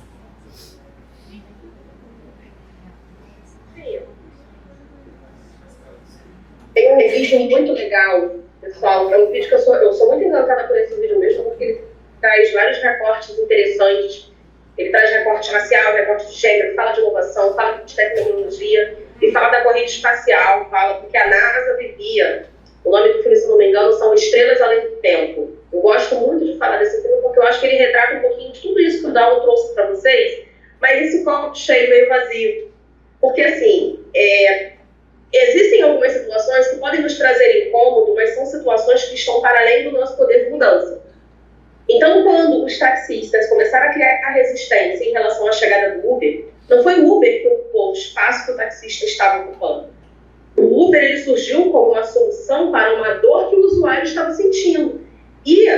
Tem um vídeo muito legal, pessoal, é um vídeo que eu sou muito encantada por esse vídeo mesmo, porque ele traz vários recortes interessantes. Ele traz recorte racial, recorte de gênero, fala de inovação, fala de tecnologia. e fala da corrida espacial, fala porque a NASA vivia, o nome do filme, se não me engano, são Estrelas Além do Tempo. Eu gosto muito de falar desse filme porque eu acho que ele retrata um pouquinho de tudo isso que o Dalmo trouxe para vocês, mas esse copo cheio, meio vazio. Porque, assim, existem algumas situações que podem nos trazer incômodo, mas são situações que estão para além do nosso poder de mudança. Então, quando os taxistas começaram a criar a resistência em relação à chegada do Uber, não foi o Uber que ocupou o espaço que o taxista estava ocupando. O Uber ele surgiu como uma solução para uma dor que o usuário estava sentindo. E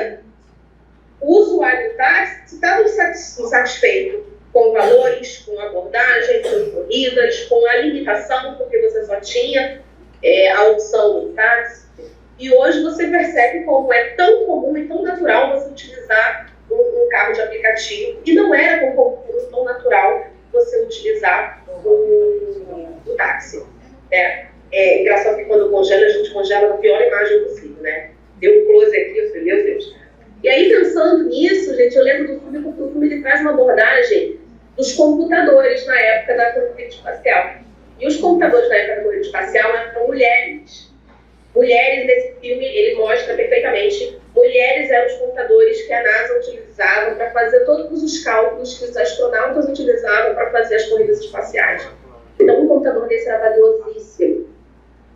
o usuário do táxi estava insatisfeito com valores, com abordagem, com corridas, com a limitação, porque você só tinha a opção do táxi. E hoje você percebe como é tão comum e tão natural você utilizar um carro de aplicativo. E não era tão comum, tão natural você utilizar o táxi. É engraçado que quando congela, a gente congela na pior imagem possível, né? Deu um close aqui, eu falei, meu Deus. E aí, pensando nisso, gente, eu lembro do filme porque o filme ele traz uma abordagem dos computadores na época da corrida espacial. E os computadores na época da corrida espacial eram mulheres. Mulheres, nesse filme, ele mostra perfeitamente, mulheres eram os computadores que a NASA utilizava para fazer todos os cálculos que os astronautas utilizavam para fazer as corridas espaciais. Então, um computador desse era valiosíssimo.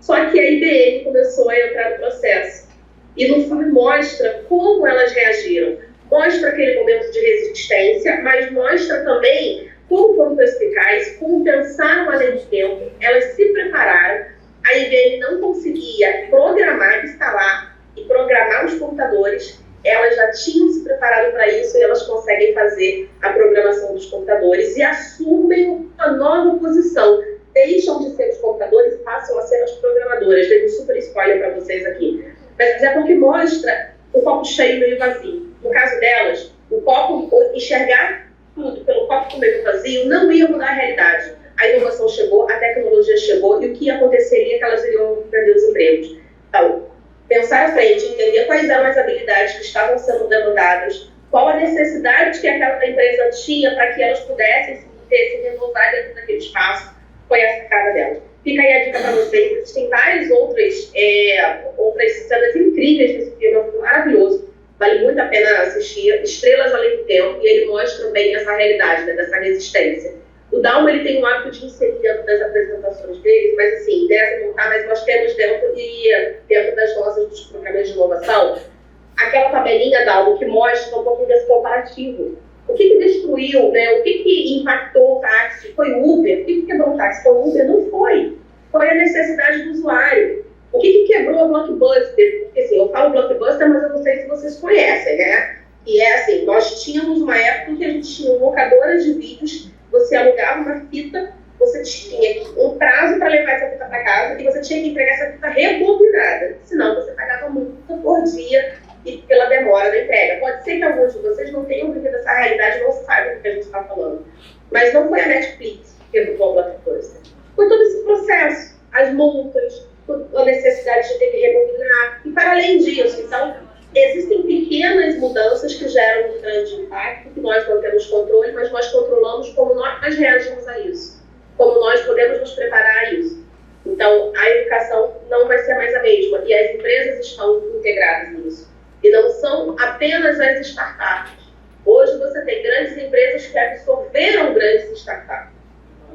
Só que a IBM começou a entrar no processo. E no filme mostra como elas reagiram. Mostra aquele momento de resistência, mas mostra também como foram perspicazes, como pensaram além do tempo. Elas se prepararam. A IBM não conseguia programar, instalar e programar os computadores. Elas já tinham se preparado para isso e elas conseguem fazer a programação dos computadores e assumem uma nova posição. Deixam de ser os computadores e passam a ser as programadoras. Dei um super spoiler para vocês aqui. Mas é porque mostra o copo cheio e meio vazio. No caso delas, o copo, enxergar tudo pelo copo meio vazio não ia mudar a realidade. A inovação chegou, a tecnologia chegou e o que aconteceria é que elas iriam perder os empregos. Então, pensar à frente, entender quais eram as habilidades que estavam sendo demandadas, qual a necessidade que aquela empresa tinha para que elas pudessem se renovar dentro daquele espaço, foi a sacada delas. Fica aí a dica para vocês. Existem várias outras cenas incríveis nesse filme, é um filme maravilhoso. Vale muito a pena assistir. Estrelas Além do Tempo, e ele mostra bem essa realidade, né, dessa resistência. O Dalmo ele tem um hábito de inserir dentro das apresentações dele, mas assim, dessa não tá, mas nós temos dentro das nossas dos programas de inovação, aquela tabelinha, Dalmo, que mostra um pouquinho desse comparativo. O que destruiu, né? O que impactou o táxi? Foi o Uber? O que quebrou o táxi? Foi o Uber? Não foi. Foi a necessidade do usuário. O que quebrou a Blockbuster? Porque assim, eu falo Blockbuster, mas eu não sei se vocês conhecem, né? E é assim, nós tínhamos uma época em que a gente tinha locadoras de vídeos, você alugava uma fita, você tinha um prazo para levar essa fita para casa e você tinha que entregar essa fita rebobinada. Senão você pagava multa por dia e pela demora da entrega. Pode ser que alguns de vocês não tenham vivido essa realidade, não saibam do que a gente está falando. Mas não foi a Netflix que quebrou o Blockbuster. Foi todo esse processo, as multas, a necessidade de ter que rebobinar. E para além disso, então, existem pequenas mudanças que geram um grande impacto, que nós não temos controle, mas nós controlamos como nós reagimos a isso, como nós podemos nos preparar a isso. Então, a educação não vai ser mais a mesma, e as empresas estão integradas nisso. E não são apenas as startups. Hoje você tem grandes empresas que absorveram grandes startups.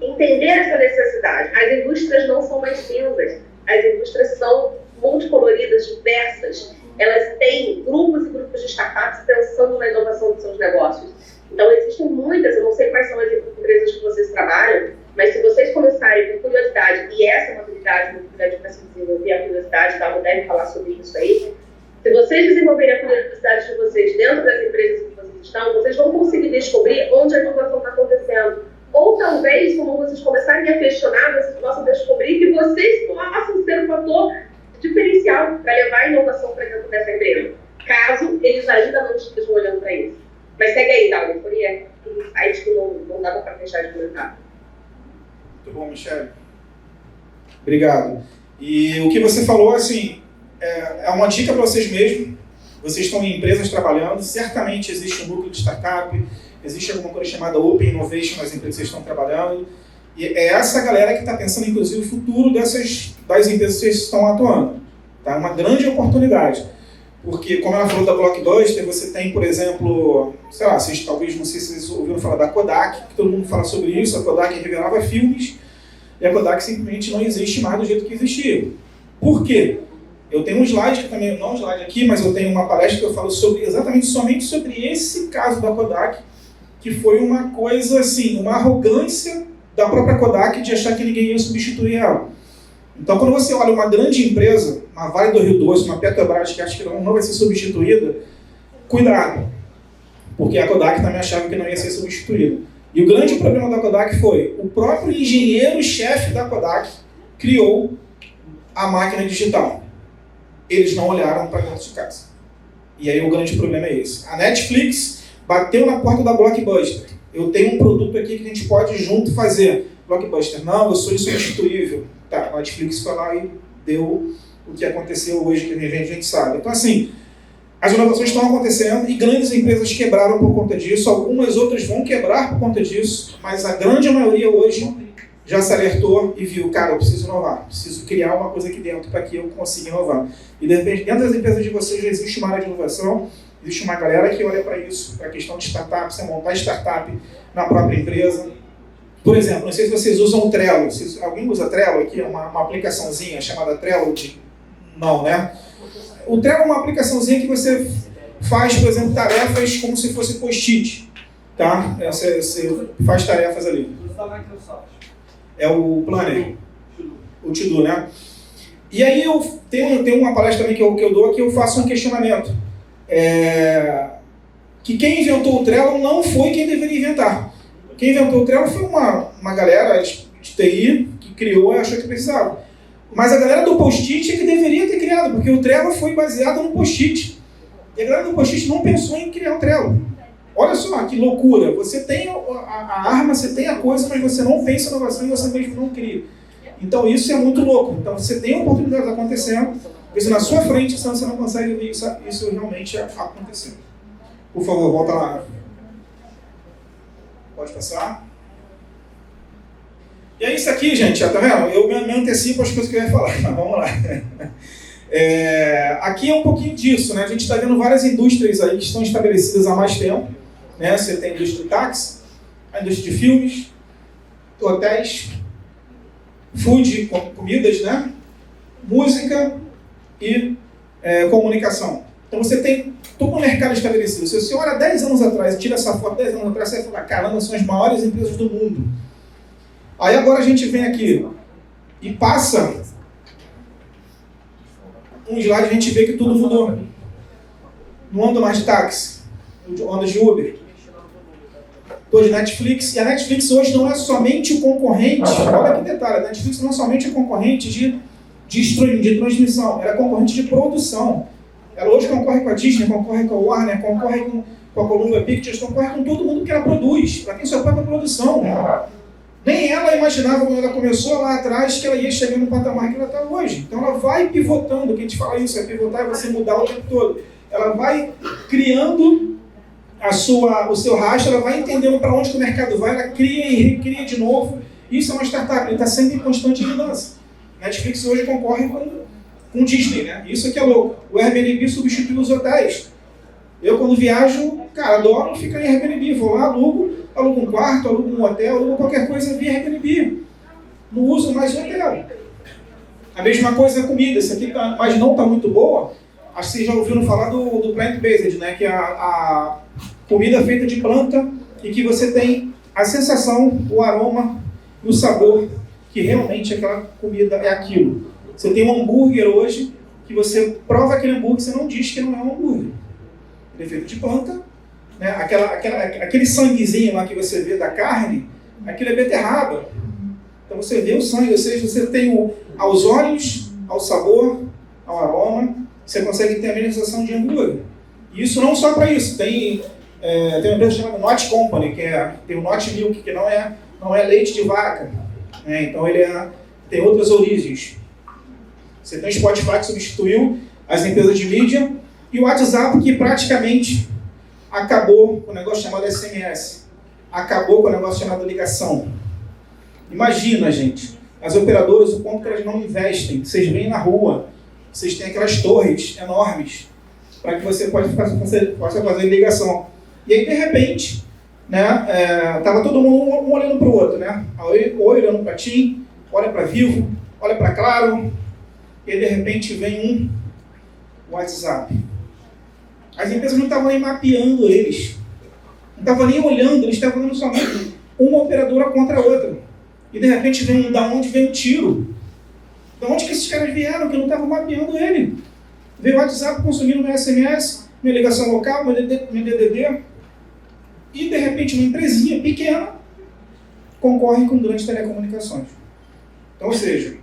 Entender essa necessidade. As indústrias não são mais cinzas. As indústrias são multicoloridas, diversas. Elas têm grupos e grupos de startups pensando na inovação dos seus negócios. Então, existem muitas, eu não sei quais são as empresas que vocês trabalham, mas se vocês começarem com curiosidade, e essa é uma habilidade muito grande para se desenvolver, a curiosidade, tá? Deve falar sobre isso aí. Se vocês desenvolverem a curiosidade de vocês dentro das empresas que vocês estão, vocês vão conseguir descobrir onde a inovação está acontecendo. Ou talvez, como vocês começarem a questionar, vocês possam descobrir que vocês possam ser um fator diferencial para levar a inovação para dentro dessa empresa, caso eles ainda não estejam olhando para isso. Mas segue aí, Dalmo, foi um insight que não dava para deixar de comentar. Muito bom, Michele. Obrigado. E o que você falou, assim, é uma dica para vocês mesmos. Vocês estão em empresas trabalhando, certamente existe um núcleo de startup, existe alguma coisa chamada Open Innovation nas empresas que vocês estão trabalhando, E é essa galera que está pensando, inclusive, o futuro das empresas que vocês estão atuando. Tá? Uma grande oportunidade. Porque, como ela falou da Blockbuster, você tem, por exemplo, sei lá, talvez, não sei se vocês ouviram falar da Kodak, que todo mundo fala sobre isso, a Kodak revelava filmes, e a Kodak simplesmente não existe mais do jeito que existia. Por quê? Eu tenho um slide, que também, não um slide aqui, mas eu tenho uma palestra que eu falo somente sobre esse caso da Kodak, que foi uma coisa assim, uma arrogância da própria Kodak de achar que ninguém ia substituir ela. Então, quando você olha uma grande empresa, uma Vale do Rio Doce, uma Petrobras, que acha que não vai ser substituída, cuidado, porque a Kodak também achava que não ia ser substituída. E o grande problema da Kodak foi, o próprio engenheiro-chefe da Kodak criou a máquina digital. Eles não olharam para dentro de casa. E aí o grande problema é esse. A Netflix bateu na porta da Blockbuster. Eu tenho um produto aqui que a gente pode junto fazer. Blockbuster, não, eu sou insubstituível. Tá, a Netflix foi lá e deu o que aconteceu hoje, que a gente sabe. Então, assim, as inovações estão acontecendo e grandes empresas quebraram por conta disso, algumas outras vão quebrar por conta disso, mas a grande maioria hoje já se alertou e viu, cara, eu preciso inovar, preciso criar uma coisa aqui dentro para que eu consiga inovar. E, de repente, dentro das empresas de vocês já existe uma área de inovação, existe uma galera que olha para isso, para a questão de startup, você montar startup na própria empresa. Por exemplo, não sei se vocês usam o Trello. Alguém usa Trello aqui? Uma aplicaçãozinha chamada Trello? Não, né? O Trello é uma aplicaçãozinha que você faz, por exemplo, tarefas como se fosse post-it. Tá? Você faz tarefas ali. É o Planner. O To-Do, né? E aí eu tenho uma palestra também que eu dou, que eu faço um questionamento. Que quem inventou o Trello não foi quem deveria inventar. Quem inventou o Trello foi uma galera de TI que criou e achou que precisava. Mas a galera do Post-it é que deveria ter criado, porque o Trello foi baseado no Post-it. E a galera do Post-it não pensou em criar o Trello. Olha só que loucura. Você tem a arma, você tem a coisa, mas você não pensa em inovação e você mesmo não cria. Então isso é muito louco. Então você tem oportunidades acontecendo, isso na sua frente, senão você não consegue ver isso realmente acontecendo. Por favor, volta lá. Pode passar. E é isso aqui, gente, tá vendo? Eu me antecipo as coisas que eu ia falar, mas vamos lá. Aqui é um pouquinho disso, né? A gente está vendo várias indústrias aí que estão estabelecidas há mais tempo. Né? Você tem a indústria do táxi, a indústria de filmes, hotéis, food, comidas, né? Música e comunicação. Então você tem todo um mercado estabelecido. Se você olha 10 anos atrás e tira essa foto 10 anos atrás, você vai falar, caramba, são as maiores empresas do mundo. Aí agora a gente vem aqui e passa um slide e a gente vê que tudo mudou. Não ando mais de táxi, ando de Uber. Estou de Netflix. E a Netflix hoje não é somente o concorrente, olha que detalhe, a Netflix não é somente o concorrente de transmissão, ela é concorrente de produção. Ela hoje concorre com a Disney, concorre com a Warner, concorre com a Columbia Pictures, concorre com todo mundo que ela produz. Ela tem sua própria produção. Nem ela imaginava, quando ela começou lá atrás, que ela ia chegar no patamar que ela está hoje. Então ela vai pivotando, que a gente fala isso, pivotar é você mudar o tempo todo. Ela vai criando o seu rastro, ela vai entendendo para onde que o mercado vai, ela cria e recria de novo. Isso é uma startup, ele está sempre em constante mudança. Netflix hoje concorre com Disney, né? Isso aqui é louco. O Airbnb substitui os hotéis. Eu, quando viajo, cara, adoro ficar em Airbnb. Vou lá, alugo um quarto, alugo um hotel, alugo qualquer coisa via Airbnb. Não uso mais hotel. A mesma coisa é a comida. Essa aqui mas não está muito boa. Acho que vocês já ouviram falar do plant-based, né? Que é a comida feita de planta e que você tem a sensação, o aroma e o sabor que realmente aquela comida é aquilo. Você tem um hambúrguer hoje que você prova aquele hambúrguer, você não diz que não é um hambúrguer. Ele é feito de planta, né? Aquele sanguezinho lá que você vê da carne, aquilo é beterraba. Então você vê o sangue, ou seja, você tem aos olhos, ao sabor, ao aroma, você consegue ter a mesma sensação de hambúrguer. E isso não só para isso, tem uma empresa chamada Not Company, tem o Not Milk, que não é leite de vaca, né? Então ele tem outras origens. Você tem o Spotify que substituiu as empresas de mídia e o WhatsApp que praticamente acabou com o negócio chamado SMS, acabou com o negócio chamado ligação. Imagina, gente, as operadoras, o quanto que elas não investem. Vocês vêm na rua, vocês têm aquelas torres enormes para que você possa fazer ligação. E aí, de repente, né, tava todo mundo um olhando para o outro, né? Oi olhando para TIM, olha para Vivo, olha para Claro, e aí, de repente vem um WhatsApp. As empresas não estavam nem mapeando eles, não estavam nem olhando, eles estavam olhando somente uma operadora contra a outra. E de repente vem da onde vem o tiro? Da onde que esses caras vieram que eu não estavam mapeando ele? Veio o WhatsApp consumindo meu SMS, minha ligação local, meu DDD, e de repente uma empresinha pequena concorre com grandes telecomunicações. Então, ou seja,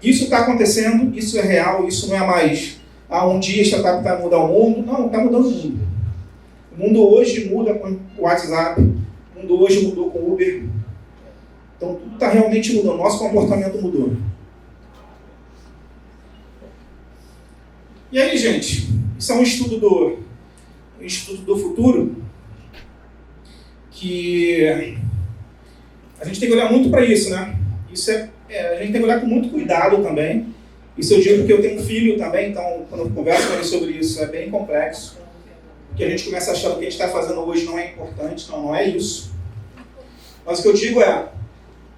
isso está acontecendo, isso é real, isso não é mais um dia a startup vai mudar o mundo. Não, está mudando o mundo. O mundo hoje muda com o WhatsApp, o mundo hoje mudou com o Uber. Então tudo está realmente mudando, nosso comportamento mudou. E aí, gente, isso é um estudo do futuro que a gente tem que olhar muito para isso, né? Isso a gente tem que olhar com muito cuidado também. Isso eu digo porque eu tenho um filho também, então quando eu converso com ele sobre isso é bem complexo. Porque a gente começa achando que o que a gente está fazendo hoje não é importante, não é isso. Mas o que eu digo é,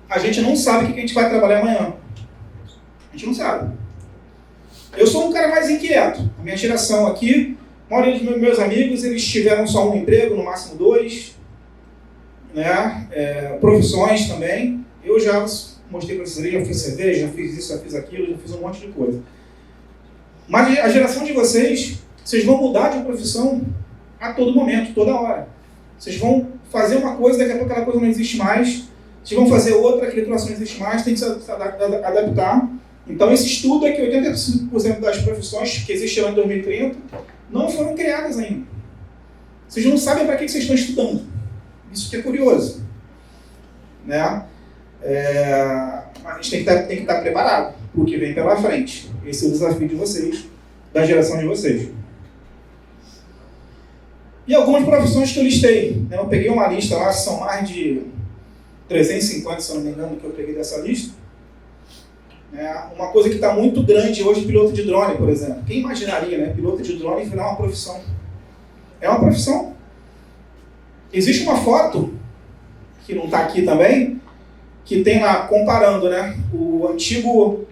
a gente não sabe o que a gente vai trabalhar amanhã. A gente não sabe. Eu sou um cara mais inquieto. A minha geração aqui, a maioria dos meus amigos, eles tiveram só um emprego, no máximo 2. Né? Profissões também. Eu já mostrei para vocês, já fiz cerveja, já fiz isso, já fiz aquilo, já fiz um monte de coisa. Mas a geração de vocês vão mudar de profissão a todo momento, toda hora. Vocês vão fazer uma coisa, daqui a pouco aquela coisa não existe mais. Vocês vão fazer outra, aquele troço não existe mais, tem que se adaptar. Então esse estudo é que 85% das profissões que existiram em 2030 não foram criadas ainda. Vocês não sabem para que vocês estão estudando. Isso que é curioso. Né? A gente tem que estar preparado para o que vem pela frente. Esse é o desafio de vocês, da geração de vocês. E algumas profissões que eu listei. Né? Eu peguei uma lista lá, são mais de 350, se eu não me engano, que eu peguei dessa lista. Uma coisa que está muito grande hoje, piloto de drone, por exemplo. Quem imaginaria, né? Piloto de drone virar uma profissão? É uma profissão. Existe uma foto, que não está aqui também, que tem lá, comparando, né? O antigo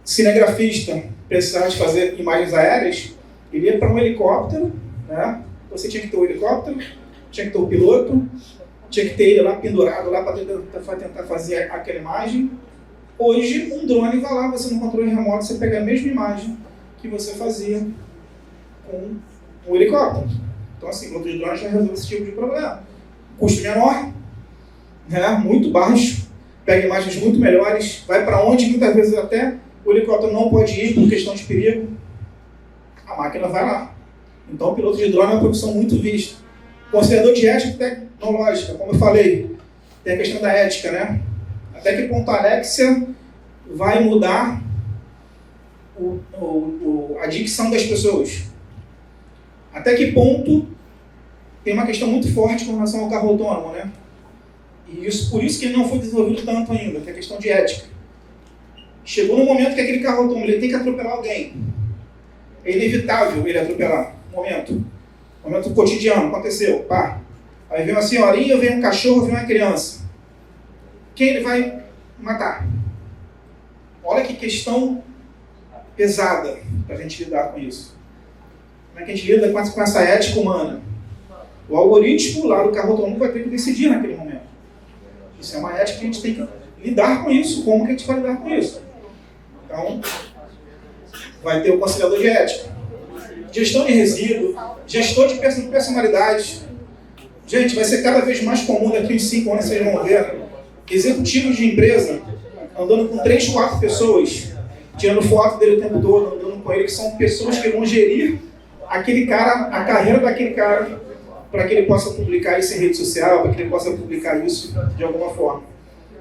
cinegrafista precisava de fazer imagens aéreas, ele ia para um helicóptero, né? Você tinha que ter o helicóptero, tinha que ter o piloto, tinha que ter ele lá pendurado lá para tentar fazer aquela imagem. Hoje, um drone vai lá, você no controle remoto, você pega a mesma imagem que você fazia com o helicóptero. Então, assim, o piloto de drone já resolve esse tipo de problema. Custo menor, né, muito baixo, pega imagens muito melhores, vai para onde muitas vezes até o helicóptero não pode ir por questão de perigo, a máquina vai lá. Então, o piloto de drone é uma profissão muito vista. Conselhador de ética tecnológica, como eu falei, tem a questão da ética, né? Até que ponto a Alexia vai mudar a dicção das pessoas? Até que ponto tem uma questão muito forte com relação ao carro autônomo, né? E por isso que ele não foi desenvolvido tanto ainda, que é a questão de ética. Chegou no momento que aquele carro autônomo ele tem que atropelar alguém. É inevitável ele atropelar. Momento cotidiano, aconteceu, pá. Aí vem uma senhorinha, vem um cachorro, vem uma criança. Quem ele vai matar? Olha que questão pesada para a gente lidar com isso. Como é que a gente lida com essa ética humana? O algoritmo lá do carro autônomo vai ter que decidir naquele momento. Isso é uma ética que a gente tem que lidar com isso. Como que a gente vai lidar com isso? Então, vai ter o conselhador de ética. Gestão de resíduo, gestor de personalidade. Gente, vai ser cada vez mais comum daqui uns 5 anos, vocês vão ver. Executivos de empresa andando com 3, 4 pessoas, tirando foto dele o tempo todo, andando com ele, que são pessoas que vão gerir aquele cara, a carreira daquele cara, para que ele possa publicar isso em rede social, para que ele possa publicar isso de alguma forma.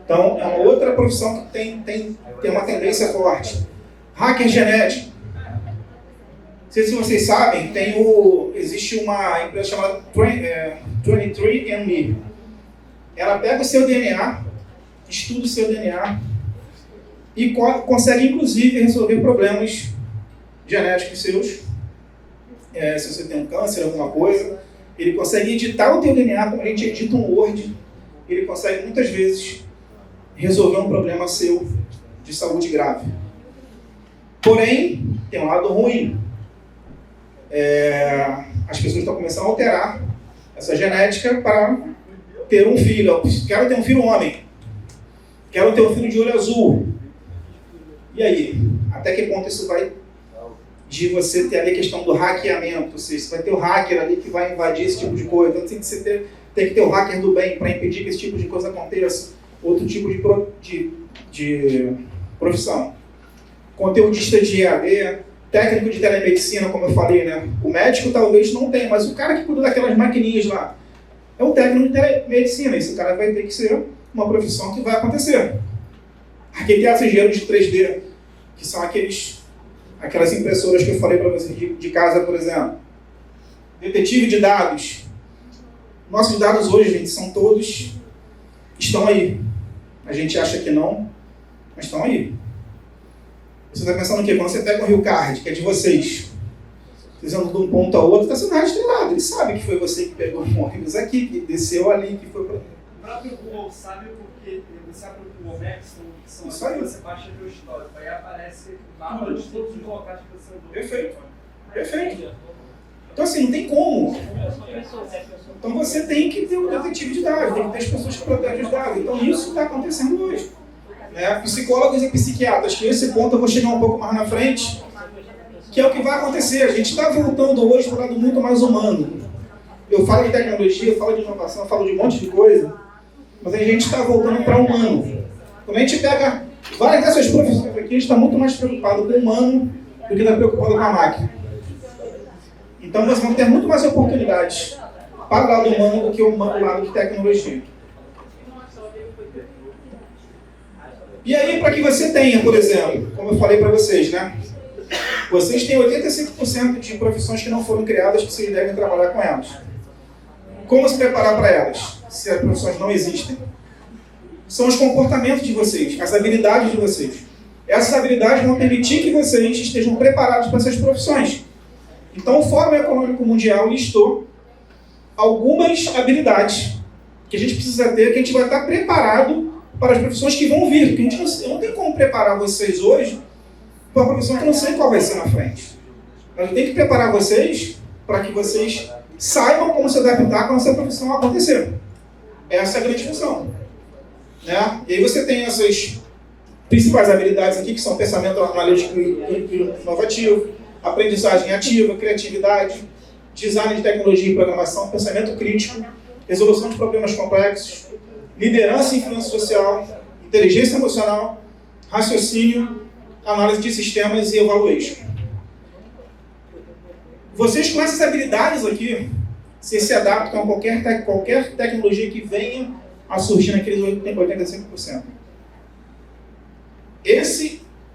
Então, é uma outra profissão que tem uma tendência forte. Hacker genético. Não sei se vocês sabem, existe uma empresa chamada 23andMe. Ela pega o seu DNA, estuda o seu DNA e consegue, inclusive, resolver problemas genéticos seus. Se você tem um câncer, alguma coisa, ele consegue editar o teu DNA como a gente edita um Word. Ele consegue, muitas vezes, resolver um problema seu de saúde grave. Porém, tem um lado ruim. As pessoas estão começando a alterar essa genética para ter um filho. Eu quero ter um filho homem. Quero ter um filho de olho azul. E aí? Até que ponto isso vai de você ter ali a questão do hackeamento? Ou seja, você vai ter o hacker ali que vai invadir esse tipo de coisa. Então tem que ter o hacker do bem para impedir que esse tipo de coisa aconteça. Outro tipo de profissão. Conteudista de EAD, técnico de telemedicina, como eu falei, né? O médico talvez não tenha, mas o cara que cuida daquelas maquininhas lá é um técnico de telemedicina. Esse cara vai ter que ser uma profissão que vai acontecer. Arquitetos e engenheiros de 3D, que são aquelas impressoras que eu falei para vocês de casa, por exemplo. Detetive de dados. Nossos dados hoje, gente, estão aí. A gente acha que não, mas estão aí. Você está pensando o quê? Quando você pega um Rio Card, que é de vocês, vocês andam de um ponto a outro, está sendo rastreado. Ele sabe que foi você que pegou um ônibus aqui, que desceu ali, que foi para... O próprio Google sabe porque você abre o Google Maps, são Isso aí. você baixa o histórico, aí aparece mapa de todos os locais que você andou. Perfeito. Perfeito. Então assim, não tem como. Então você tem que ter um detetive de dados, tem que ter as pessoas que protegem os dados. Então isso está acontecendo hoje. Psicólogos e psiquiatras, que esse ponto eu vou chegar um pouco mais na frente, que é o que vai acontecer. A gente está voltando hoje para um lado muito mais humano. Eu falo de tecnologia, eu falo de inovação, eu falo de um monte de coisa, mas a gente está voltando para o humano. Quando a gente pega várias dessas profissões aqui, a gente está muito mais preocupado com o humano do que está preocupado com a máquina. Então vocês vão ter muito mais oportunidades para o lado humano do que o lado de tecnologia. E aí, para que você tenha, por exemplo, como eu falei para vocês, né? Vocês têm 85% de profissões que não foram criadas que vocês devem trabalhar com elas. Como se preparar para elas? Se as profissões não existem, são os comportamentos de vocês, as habilidades de vocês. Essas habilidades vão permitir que vocês estejam preparados para essas profissões. Então, o Fórum Econômico Mundial listou algumas habilidades que a gente precisa ter, que a gente vai estar preparado para as profissões que vão vir. Porque a gente não tem como preparar vocês hoje para uma profissão que eu não sei qual vai ser na frente. Mas eu tenho que preparar vocês para que vocês saibam como se adaptar quando essa profissão acontecer. Essa é a grande função. Né? E aí você tem essas principais habilidades aqui, que são pensamento analítico e inovativo, aprendizagem ativa, criatividade, design de tecnologia e programação, pensamento crítico, resolução de problemas complexos, liderança e influência social, inteligência emocional, raciocínio, análise de sistemas e evaluation. Vocês com essas habilidades aqui, vocês se adaptam a qualquer tecnologia que venha a surgir naqueles 85%.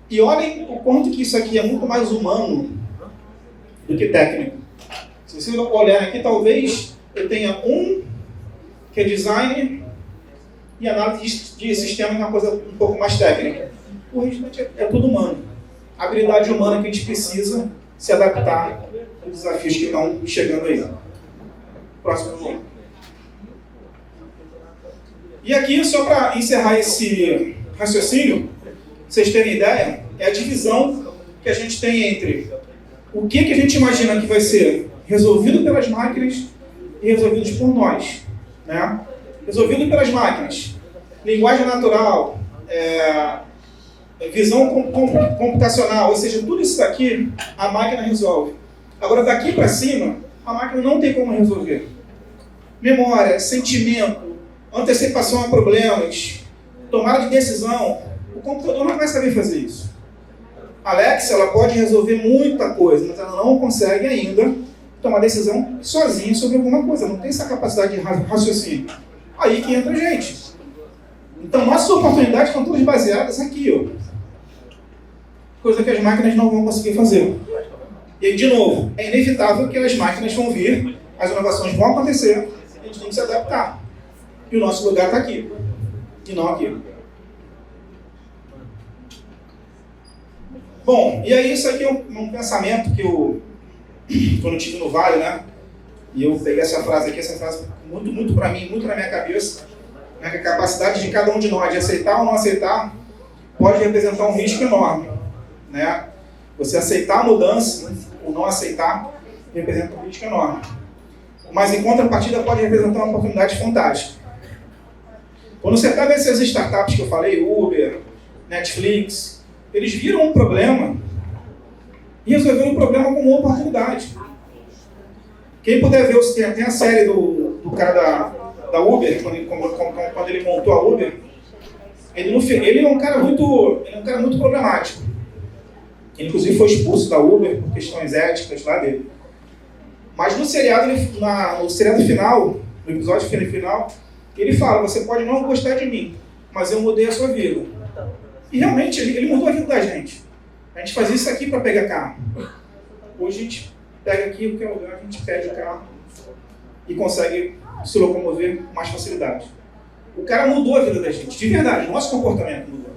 E olhem o quanto que isso aqui é muito mais humano do que técnico. Se vocês olharem aqui, talvez eu tenha um que é design e análise de sistema, uma coisa um pouco mais técnica. O restante é tudo humano. A habilidade humana que a gente precisa se adaptar aos desafios que estão chegando aí. Próximo ponto. E aqui, só para encerrar esse raciocínio, vocês terem ideia, é a divisão que a gente tem entre o que a gente imagina que vai ser resolvido pelas máquinas e resolvido por nós. Né? Resolvido pelas máquinas. Linguagem natural, visão computacional, ou seja, tudo isso daqui a máquina resolve. Agora, daqui para cima, a máquina não tem como resolver. Memória, sentimento, antecipação a problemas, tomada de decisão, o computador não vai saber fazer isso. A Alexa, ela pode resolver muita coisa, mas ela não consegue ainda tomar decisão sozinha sobre alguma coisa, não tem essa capacidade de raciocínio. Aí que entra a gente. Então, nossas oportunidades estão todas baseadas aqui, ó. Coisa que as máquinas não vão conseguir fazer. E aí, de novo, é inevitável que as máquinas vão vir, as inovações vão acontecer, a gente tem que se adaptar. E o nosso lugar está aqui, e não aqui. Bom, e aí isso aqui é um pensamento que eu, quando eu estive no Vale, né? E eu peguei essa frase aqui, essa frase muito para mim, muito na minha cabeça, né, que a capacidade de cada um de nós de aceitar ou não aceitar pode representar um risco enorme, né? Você aceitar a mudança ou não aceitar representa um risco enorme. Mas em contrapartida pode representar uma oportunidade fantástica. Quando você pega essas startups que eu falei, Uber, Netflix, eles viram um problema e resolveram o problema com uma oportunidade. Quem puder ver, tem a série do cara da Uber, quando ele montou a Uber, ele é um cara muito problemático. Ele, inclusive, foi expulso da Uber por questões éticas lá dele. Mas no seriado, no seriado final, no episódio final, ele fala, você pode não gostar de mim, mas eu mudei a sua vida. E realmente, ele mudou a vida da gente. A gente fazia isso aqui para pegar carro. Hoje a gente pega aqui em qualquer lugar, a gente pede o carro e consegue se locomover com mais facilidade. O cara mudou a vida da gente, de verdade, o nosso comportamento mudou.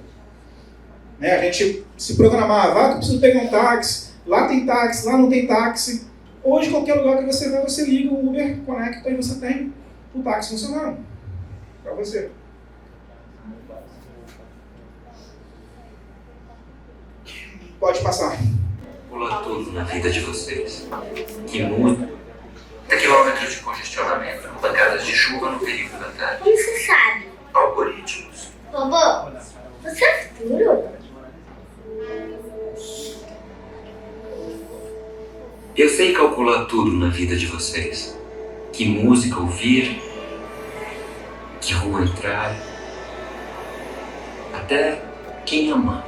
Né? A gente se programava, eu preciso pegar um táxi, lá tem táxi, lá não tem táxi. Hoje, qualquer lugar que você vai, você liga o Uber, conecta e você tem o táxi funcionando para você. Pode passar. Pula tudo na vida de vocês. Que muda. Até quilômetros de congestionamento, pancadas de chuva no período da tarde. Como você sabe? Algoritmos. Vovô, você é futuro? Eu sei calcular tudo na vida de vocês. Que música ouvir, que rua entrar, até quem amar.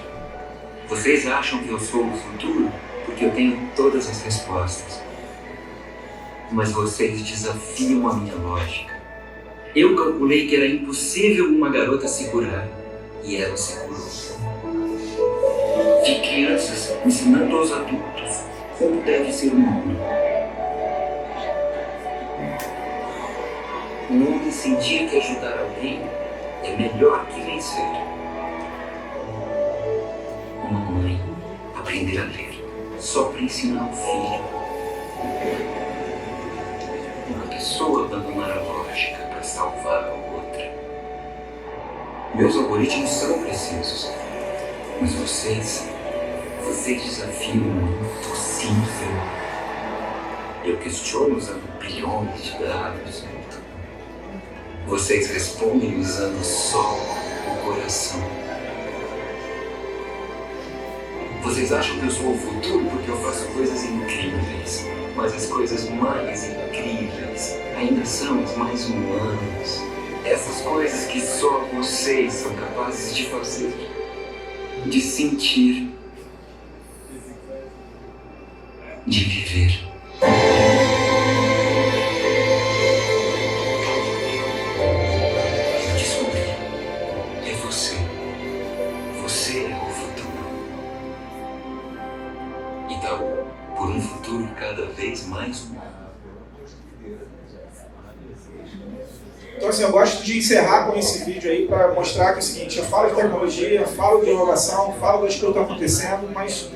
Vocês acham que eu sou o futuro porque eu tenho todas as respostas. Mas vocês desafiam a minha lógica. Eu calculei que era impossível uma garota se curar, e ela se curou. Vi crianças ensinando aos adultos como deve ser o mundo. Um homem sentir que ajudar alguém é melhor que vencer. Uma mãe aprender a ler só para ensinar o filho. Uma pessoa abandonar a lógica para salvar a outra. Meus algoritmos são precisos, mas vocês desafiam o impossível. Eu questiono usando bilhões de dados. Vocês respondem usando só o coração. Vocês acham que eu sou o futuro porque eu faço coisas incríveis, mas as coisas mais incríveis ainda são as mais humanas. Essas coisas que só vocês são capazes de fazer, de sentir, de viver. Eu descobri. É você. Você é o futuro. Então, por um futuro cada vez mais humano. Então, assim, eu gosto de encerrar com esse vídeo aí para mostrar que é o seguinte, eu falo de tecnologia, falo de inovação, falo das coisas que estão acontecendo, mas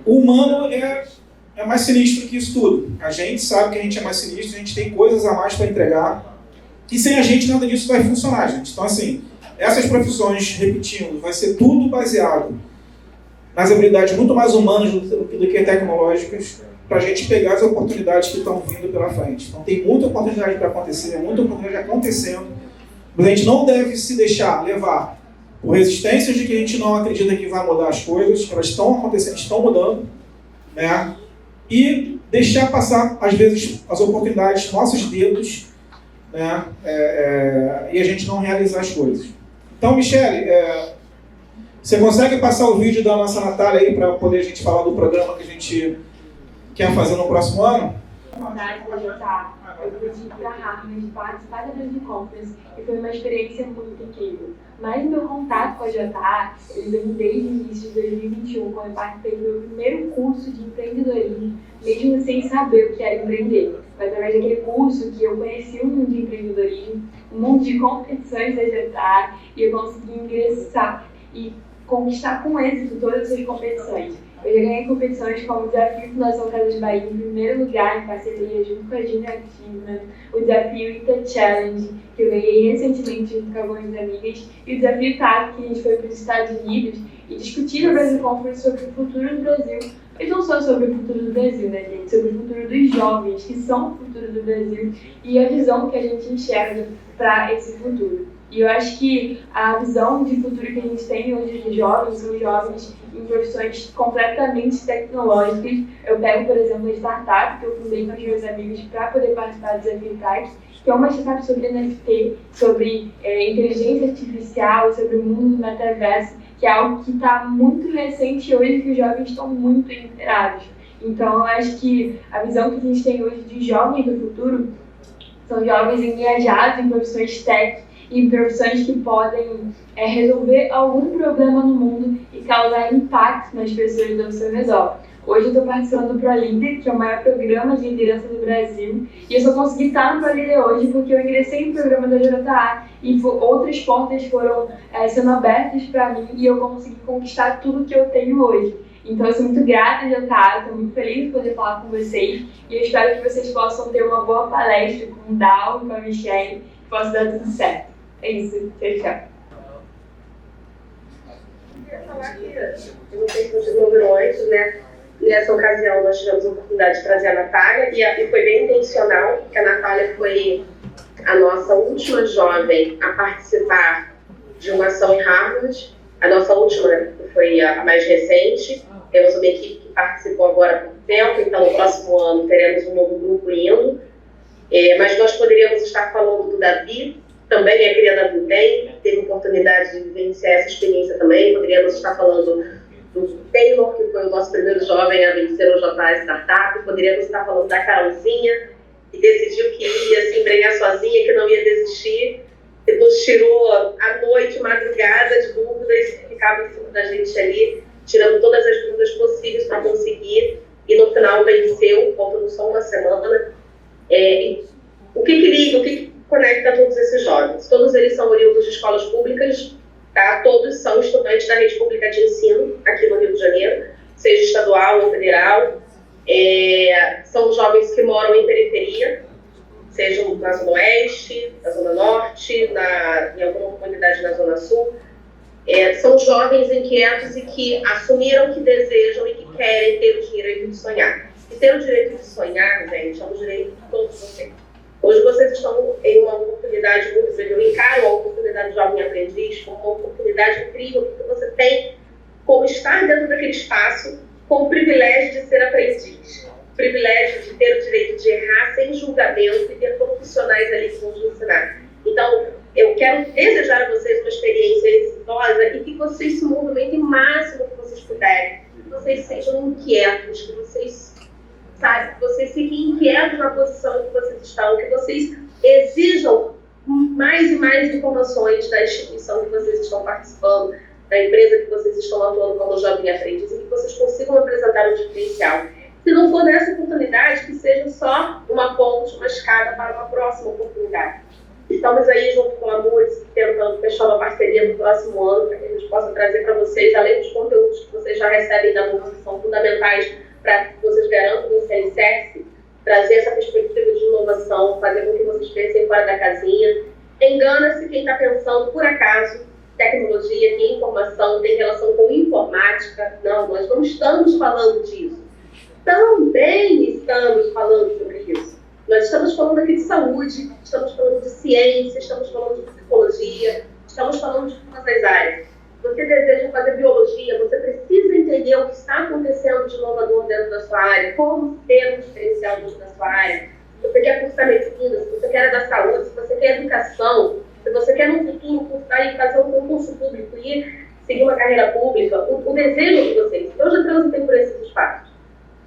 o humano é mais sinistro que isso tudo. A gente sabe que a gente é mais sinistro, a gente tem coisas a mais para entregar, e sem a gente nada disso vai funcionar, gente. Então, assim, essas profissões, repetindo, vai ser tudo baseado nas habilidades muito mais humanas do que tecnológicas, para a gente pegar as oportunidades que estão vindo pela frente. Então tem muita oportunidade para acontecer, muita oportunidade acontecendo, mas a gente não deve se deixar levar por resistências de que a gente não acredita que vai mudar as coisas, elas estão acontecendo, estão mudando, né? E deixar passar, às vezes, as oportunidades, nossos dedos, né? E a gente não realizar as coisas. Então, Michele, você consegue passar o vídeo da nossa Natália aí para poder a gente falar do programa que a gente quer fazer no próximo ano? Eu pude ir para Harvard, participar da Business Conference, e foi uma experiência muito incrível. Mas o meu contato com a JA, ele vem desde o início de 2021, quando eu participei do meu primeiro curso de empreendedorismo, mesmo sem saber o que era empreender. Foi através daquele curso que eu conheci o mundo de empreendedorismo, um mundo de competições da JA, e eu consegui ingressar e conquistar com êxito todas as competições. Eu já ganhei competições como o Desafio Fundação Casas Bahia em primeiro lugar, em parceria junto com a Junior Achievement, o Desafio Ita Challenge, que eu ganhei recentemente junto com algumas amigas, e o Desafio TAC, que a gente foi para os Estados Unidos e discutir no Brasil Conference sobre o futuro do Brasil. Mas não só sobre o futuro do Brasil, né, gente? Sobre o futuro dos jovens, que são o futuro do Brasil, e a visão que a gente enxerga para esse futuro. E eu acho que a visão de futuro que a gente tem hoje de jovens são jovens em profissões completamente tecnológicas. Eu pego, por exemplo, a startup que eu fundei com os meus amigos para poder participar do Desafio TAC, que é uma startup sobre NFT, sobre inteligência artificial, sobre o mundo do metaverso, que é algo que está muito recente hoje, que os jovens estão muito inteirados. Então, eu acho que a visão que a gente tem hoje de jovens do futuro são jovens engajados em profissões tech, em profissões que podem resolver algum problema no mundo e causar impacto nas pessoas ao seu redor. Hoje eu estou participando do ProLíder, que é o maior programa de liderança do Brasil, e eu só consegui estar no ProLíder hoje porque eu ingressei no programa da JA e outras portas foram sendo abertas para mim e eu consegui conquistar tudo que eu tenho hoje. Então eu sou muito grata, JA, estou muito feliz de poder falar com vocês e eu espero que vocês possam ter uma boa palestra com o Dal, com a Michelle, que possa dar tudo certo. É isso, tchau. Eu queria falar que, eu não sei se vocês ouviram antes, né? Nessa ocasião nós tivemos a oportunidade de trazer a Natália e foi bem intencional, porque a Natália foi a nossa última jovem a participar de uma ação em Harvard. A nossa última, né, foi a mais recente. Temos uma equipe que participou agora há pouco tempo, então no próximo ano teremos um novo grupo indo. Mas nós poderíamos estar falando do Davi, também é cria da Vintém, teve oportunidade de vivenciar essa experiência também. Poderíamos estar falando do Taylor, que foi o nosso primeiro jovem a vencer o JA Startup. Poderíamos estar falando da Carolzinha, que decidiu que ia se embrenhar sozinha, que não ia desistir. Depois tirou a noite, madrugada de dúvidas que ficavam em cima da gente ali, tirando todas as dúvidas possíveis para conseguir. E no final venceu, faltando só uma semana. O que liga, o que conecta todos esses jovens? Todos eles são oriundos de escolas públicas, tá? Todos são estudantes da rede pública de ensino aqui no Rio de Janeiro, seja estadual ou federal. São jovens que moram em periferia, seja na Zona Oeste, na Zona Norte, em alguma comunidade na Zona Sul. São jovens inquietos e que assumiram que desejam e que querem ter o direito de sonhar. E ter o direito de sonhar, gente, é um direito de todos vocês. Hoje vocês estão em uma oportunidade muito grande. Eu encaro a oportunidade de Jovem Aprendiz como uma oportunidade incrível, porque você tem como estar dentro daquele espaço com o privilégio de ser aprendiz, o privilégio de ter o direito de errar sem julgamento e ter profissionais ali que vão te ensinar. Então, eu quero desejar a vocês uma experiência exitosa e que vocês se movimentem o máximo que vocês puderem, que vocês sejam inquietos, que vocês fiquem inquietos na posição em que vocês estão, que vocês exijam mais e mais informações da instituição que vocês estão participando, da empresa que vocês estão atuando como Jovem Aprendiz, e que vocês consigam apresentar um diferencial. Se não for nessa oportunidade, que seja só uma ponte, uma escada para uma próxima oportunidade. Estamos aí junto com a MUDES, tentando fechar uma parceria no próximo ano, para que a gente possa trazer para vocês, além dos conteúdos que vocês já recebem da MUDES, que são fundamentais para que vocês garantam esse alicerce, trazer essa perspectiva de inovação, fazer com que vocês pensem fora da casinha. Engana-se quem está pensando, por acaso, tecnologia, que informação tem relação com informática. Não, nós não estamos falando disso. Também estamos falando sobre isso. Nós estamos falando aqui de saúde, estamos falando de ciência, estamos falando de psicologia, estamos falando de todas as áreas. Você deseja fazer biologia, você precisa entender o que está acontecendo de inovador dentro da sua área, como ter um diferencial dentro da sua área. Se você quer cursar medicina, se você quer da saúde, se você quer educação, se você quer no futuro cursar e fazer um concurso público e seguir uma carreira pública, o desejo de vocês. Eu já transitei por esses espaços.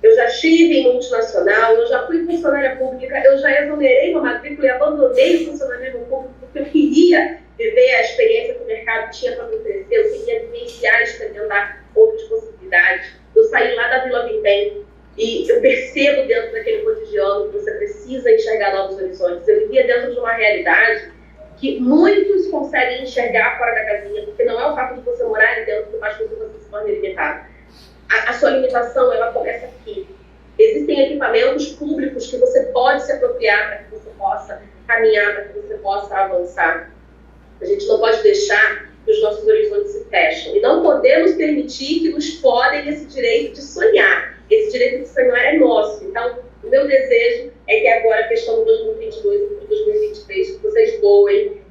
Eu já estive em multinacional, eu já fui funcionária pública, eu já exonerei uma matrícula e abandonei o funcionalismo público porque eu queria viver a experiência que o mercado tinha para me oferecer, eu queria vivenciar e experimentar outras possibilidades. Eu saí lá da Vila Vintém e eu percebo dentro daquele cotidiano que você precisa enxergar novos horizontes. Eu vivia dentro de uma realidade que muitos conseguem enxergar fora da casinha, porque não é o fato de você morar ali dentro que faz torna ilimitado. A sua limitação, ela começa aqui. Existem equipamentos públicos que você pode se apropriar para que você possa caminhar, para que você possa avançar. A gente não pode deixar que os nossos horizontes se fechem. E não podemos permitir que nos podem esse direito de sonhar. Esse direito de sonhar é nosso. Então, o meu desejo é que agora, a questão do 2022 e do 2023, que vocês voem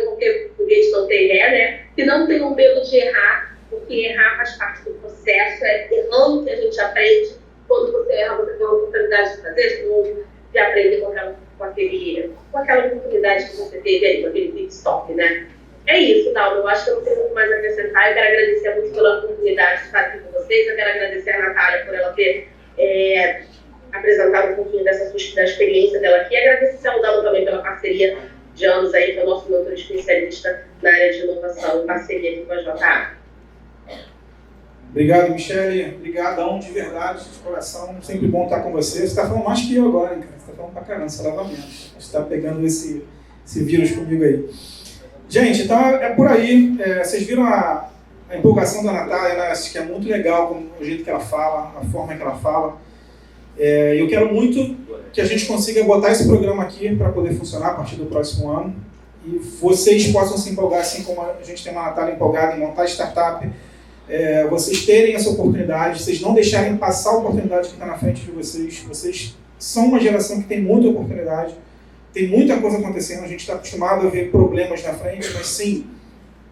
porque o foguete não tem ré, né? Que não tenham medo de errar, porque errar faz parte do processo, é errando que a gente aprende. Quando você erra, você tem a oportunidade de fazer de novo, de aprender com aquela oportunidade que você teve aí, com aquele pit stop, né? É isso, Dalma. Eu acho que eu não tenho muito mais a acrescentar. Eu quero agradecer muito pela oportunidade de estar aqui com vocês. Eu quero agradecer a Natália por ela ter apresentado um pouquinho da experiência dela aqui. Agradecer ao Dalma também pela parceria de anos aí, que é o nosso mentor especialista na área de inovação, em parceria aqui com a JA. Obrigado, Michele. Obrigadão de verdade, de coração. Sempre bom estar com você. Você está falando mais que eu agora, hein, cara? Você está falando pra caramba, você leva menos. Você está pegando esse vírus comigo aí. Gente, então é por aí. Vocês viram a empolgação da Natália, né? Acho que é muito legal o jeito que ela fala, a forma que ela fala. Eu quero muito que a gente consiga botar esse programa aqui para poder funcionar a partir do próximo ano. E vocês possam se empolgar, assim como a gente tem uma Natália empolgada em montar startup. Vocês terem essa oportunidade, vocês não deixarem passar a oportunidade que está na frente de vocês. Vocês são uma geração que tem muita oportunidade, tem muita coisa acontecendo, a gente está acostumado a ver problemas na frente, mas sim,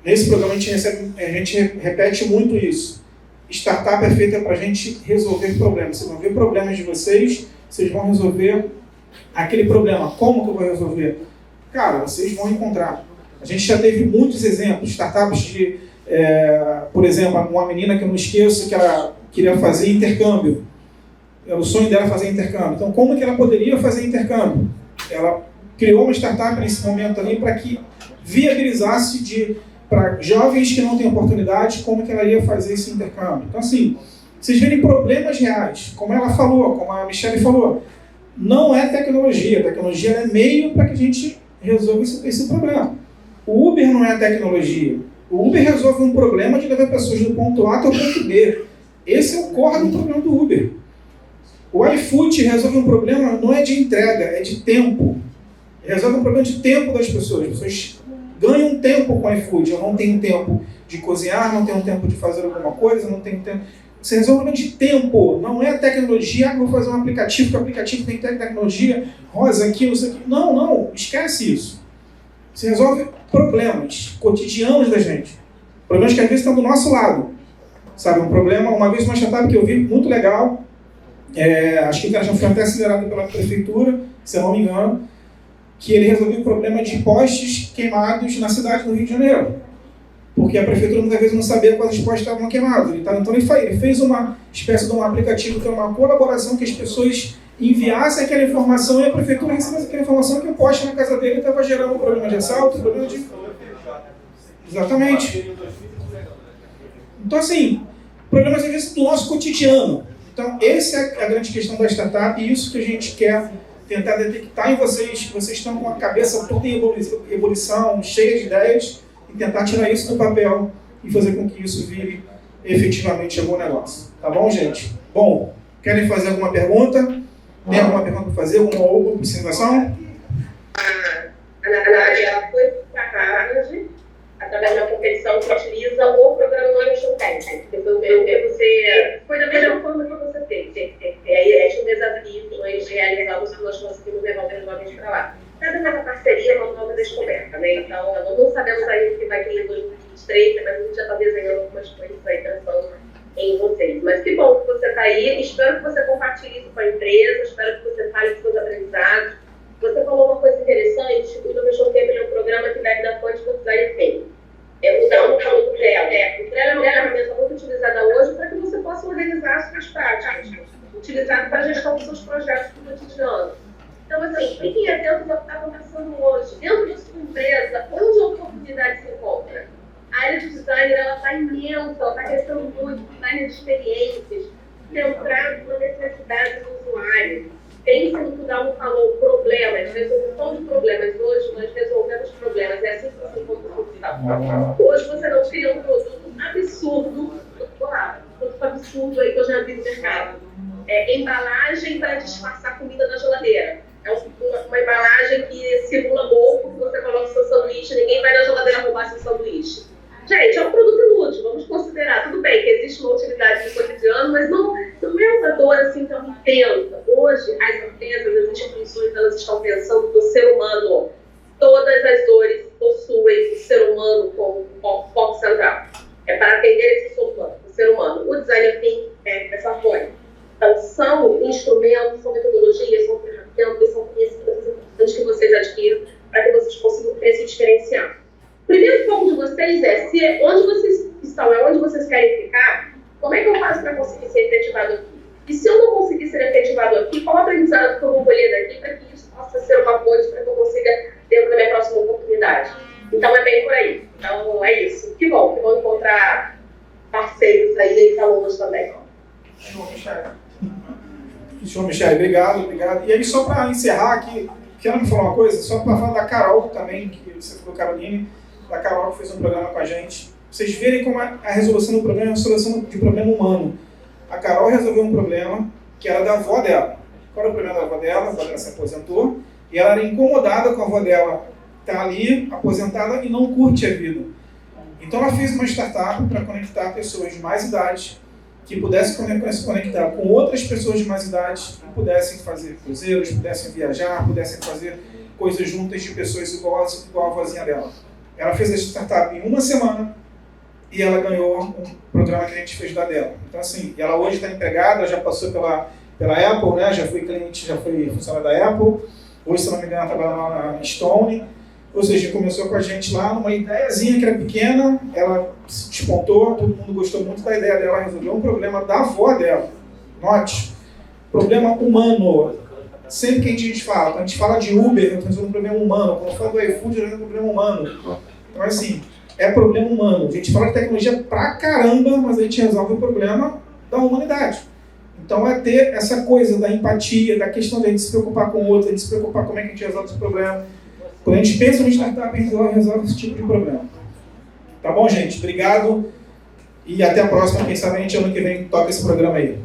nesse programa a gente repete muito isso. Startup é feita para a gente resolver problemas. Vocês vão ver problemas de vocês vão resolver aquele problema. Como que eu vou resolver? Cara, vocês vão encontrar. A gente já teve muitos exemplos, startups de... por exemplo, uma menina que eu não esqueço, que ela queria fazer intercâmbio. O sonho dela era fazer intercâmbio. Então, como que ela poderia fazer intercâmbio? Ela criou uma startup nesse momento ali para que viabilizasse para jovens que não têm oportunidade, como que ela ia fazer esse intercâmbio. Então, assim, vocês verem problemas reais, como ela falou, como a Michele falou, não é tecnologia. A tecnologia é meio para que a gente resolva esse problema. O Uber não é tecnologia. O Uber resolve um problema de levar pessoas do ponto A até o ponto B. Esse é o core do problema do Uber. O iFood resolve um problema, não é de entrega, é de tempo. Resolve um problema de tempo das pessoas. As pessoas ganham tempo com o iFood. Eu não tenho tempo de cozinhar, não tenho tempo de fazer alguma coisa, não tenho tempo... Você resolve um problema de tempo, não é tecnologia. Vou fazer um aplicativo, que o aplicativo tem tecnologia, rosa aqui, não sei o quê. Não, esquece isso. Você resolve problemas cotidianos da gente. Problemas que às vezes estão do nosso lado. Sabe, um problema, uma vez uma startup que eu vi, muito legal, acho que o cara já foi até acelerado pela prefeitura, se eu não me engano, que ele resolveu o problema de postes queimados na cidade do Rio de Janeiro. Porque a prefeitura muitas vezes não sabia quais os postes estavam queimados. Então ele fez uma espécie de um aplicativo que era uma colaboração que as pessoas enviassem aquela informação e a prefeitura recebesse aquela informação que o poste na casa dele estava gerando um problema de assalto, um problema de... Exatamente. Então, assim, problemas às vezes do nosso cotidiano. Então, essa é a grande questão da startup e isso que a gente quer tentar detectar em vocês. Vocês estão com a cabeça toda em ebulição, cheia de ideias, e tentar tirar isso do papel e fazer com que isso vire efetivamente um bom negócio. Tá bom, gente? Bom, querem fazer alguma pergunta? Tem alguma pergunta para fazer? Alguma observação? A Natália foi para Harvard através de uma competição que utiliza o programa Innovation Tech. Foi da mesma forma que você fez. E aí a gente um desafio que nós realizamos, que nós conseguimos levar os jovens para lá. Cada nova parceria é uma nova descoberta, né? Então, não sabemos ainda o que vai ter em 2023, mas a gente já está desenhando algumas coisas aí pensando em vocês. Mas que bom que você está aí, espero que você compartilhe isso com a empresa, espero que você fale dos seus aprendizados. Você falou uma coisa interessante, o Innovation Camp é um programa que deve dar fonte do design thinking. O Trello falou do Trello. O Trello é uma ferramenta muito utilizada hoje para que você possa organizar as suas práticas, utilizado para a gestão dos seus projetos do cotidiano. Então, assim, fiquem atentos ao que está acontecendo hoje. Dentro da sua empresa, onde a oportunidade se encontra? A área de design está imensa, ela está crescendo muito, design de experiências, centrado na necessidade do usuário. Pense no que o Dalmo falou, problemas, resolução de problemas. Hoje nós resolvemos problemas, é assim que você encontra a solução. Hoje você não cria um produto absurdo absurdo aí que eu já vi no mercado. Embalagem para disfarçar comida na geladeira. É uma embalagem que simula mofo, que você coloca o seu sanduíche, ninguém vai na geladeira roubar seu sanduíche. Gente, é um produto inútil, vamos considerar. Tudo bem que existe uma utilidade no cotidiano, mas não é uma dor assim tão intensa. Hoje, as empresas, as instituições, elas estão pensando no ser humano. Todas as dores possuem o ser humano como foco central. É para atender esse ser humano. O design thinking é dessa forma. Então, são instrumentos, são metodologias, são ferramentas, são conhecimentos importantes que vocês adquiram para que vocês consigam se diferenciar. O primeiro foco de vocês é se onde vocês estão, é onde vocês querem ficar, como é que eu faço para conseguir ser efetivado aqui? E se eu não conseguir ser efetivado aqui, qual aprendizado que eu vou colher daqui para que isso possa ser uma ponte para que eu consiga dentro da minha próxima oportunidade? Então, é bem por aí. Então, é isso. Que bom encontrar parceiros aí e alunos também. Show, Michele, obrigado. E aí, só para encerrar aqui, quero me falar uma coisa, só para falar da Carol também, que você falou, Caroline, da Carol que fez um programa com a gente. Vocês verem como a resolução do problema é uma solução de problema humano. A Carol resolveu um problema que era da avó dela. Qual era o problema da avó dela? A avó dela se aposentou e ela era incomodada com a avó dela estar ali, aposentada, e não curte a vida. Então ela fez uma startup para conectar pessoas de mais idade que pudessem se conectar com outras pessoas de mais idade, que pudessem fazer cruzeiros, pudessem viajar, pudessem fazer coisas juntas de pessoas igual a vozinha dela. Ela fez a startup em uma semana e ela ganhou um programa que a gente fez da dela. Então, assim, ela hoje está empregada, já passou pela Apple, né? Já foi cliente, já foi funcionária da Apple. Hoje, se não me engano, ela trabalha lá na Stone. Ou seja, começou com a gente lá numa ideiazinha que era pequena, ela se despontou, todo mundo gostou muito da ideia dela, resolveu um problema da avó dela. Note, problema humano. Sempre que a gente fala, quando a gente fala de Uber, resolve um problema humano. Quando fala do iFood, resolve um problema humano. Então, assim, é problema humano. A gente fala de tecnologia pra caramba, mas a gente resolve o problema da humanidade. Então, é ter essa coisa da empatia, da questão de a gente se preocupar com o outro, a gente se preocupar como é que a gente resolve esse problema. Quando a gente pensa no startup, a gente resolve esse tipo de problema. Tá bom, gente? Obrigado. E até a próxima. Quem sabe a gente ano que vem toca esse programa aí.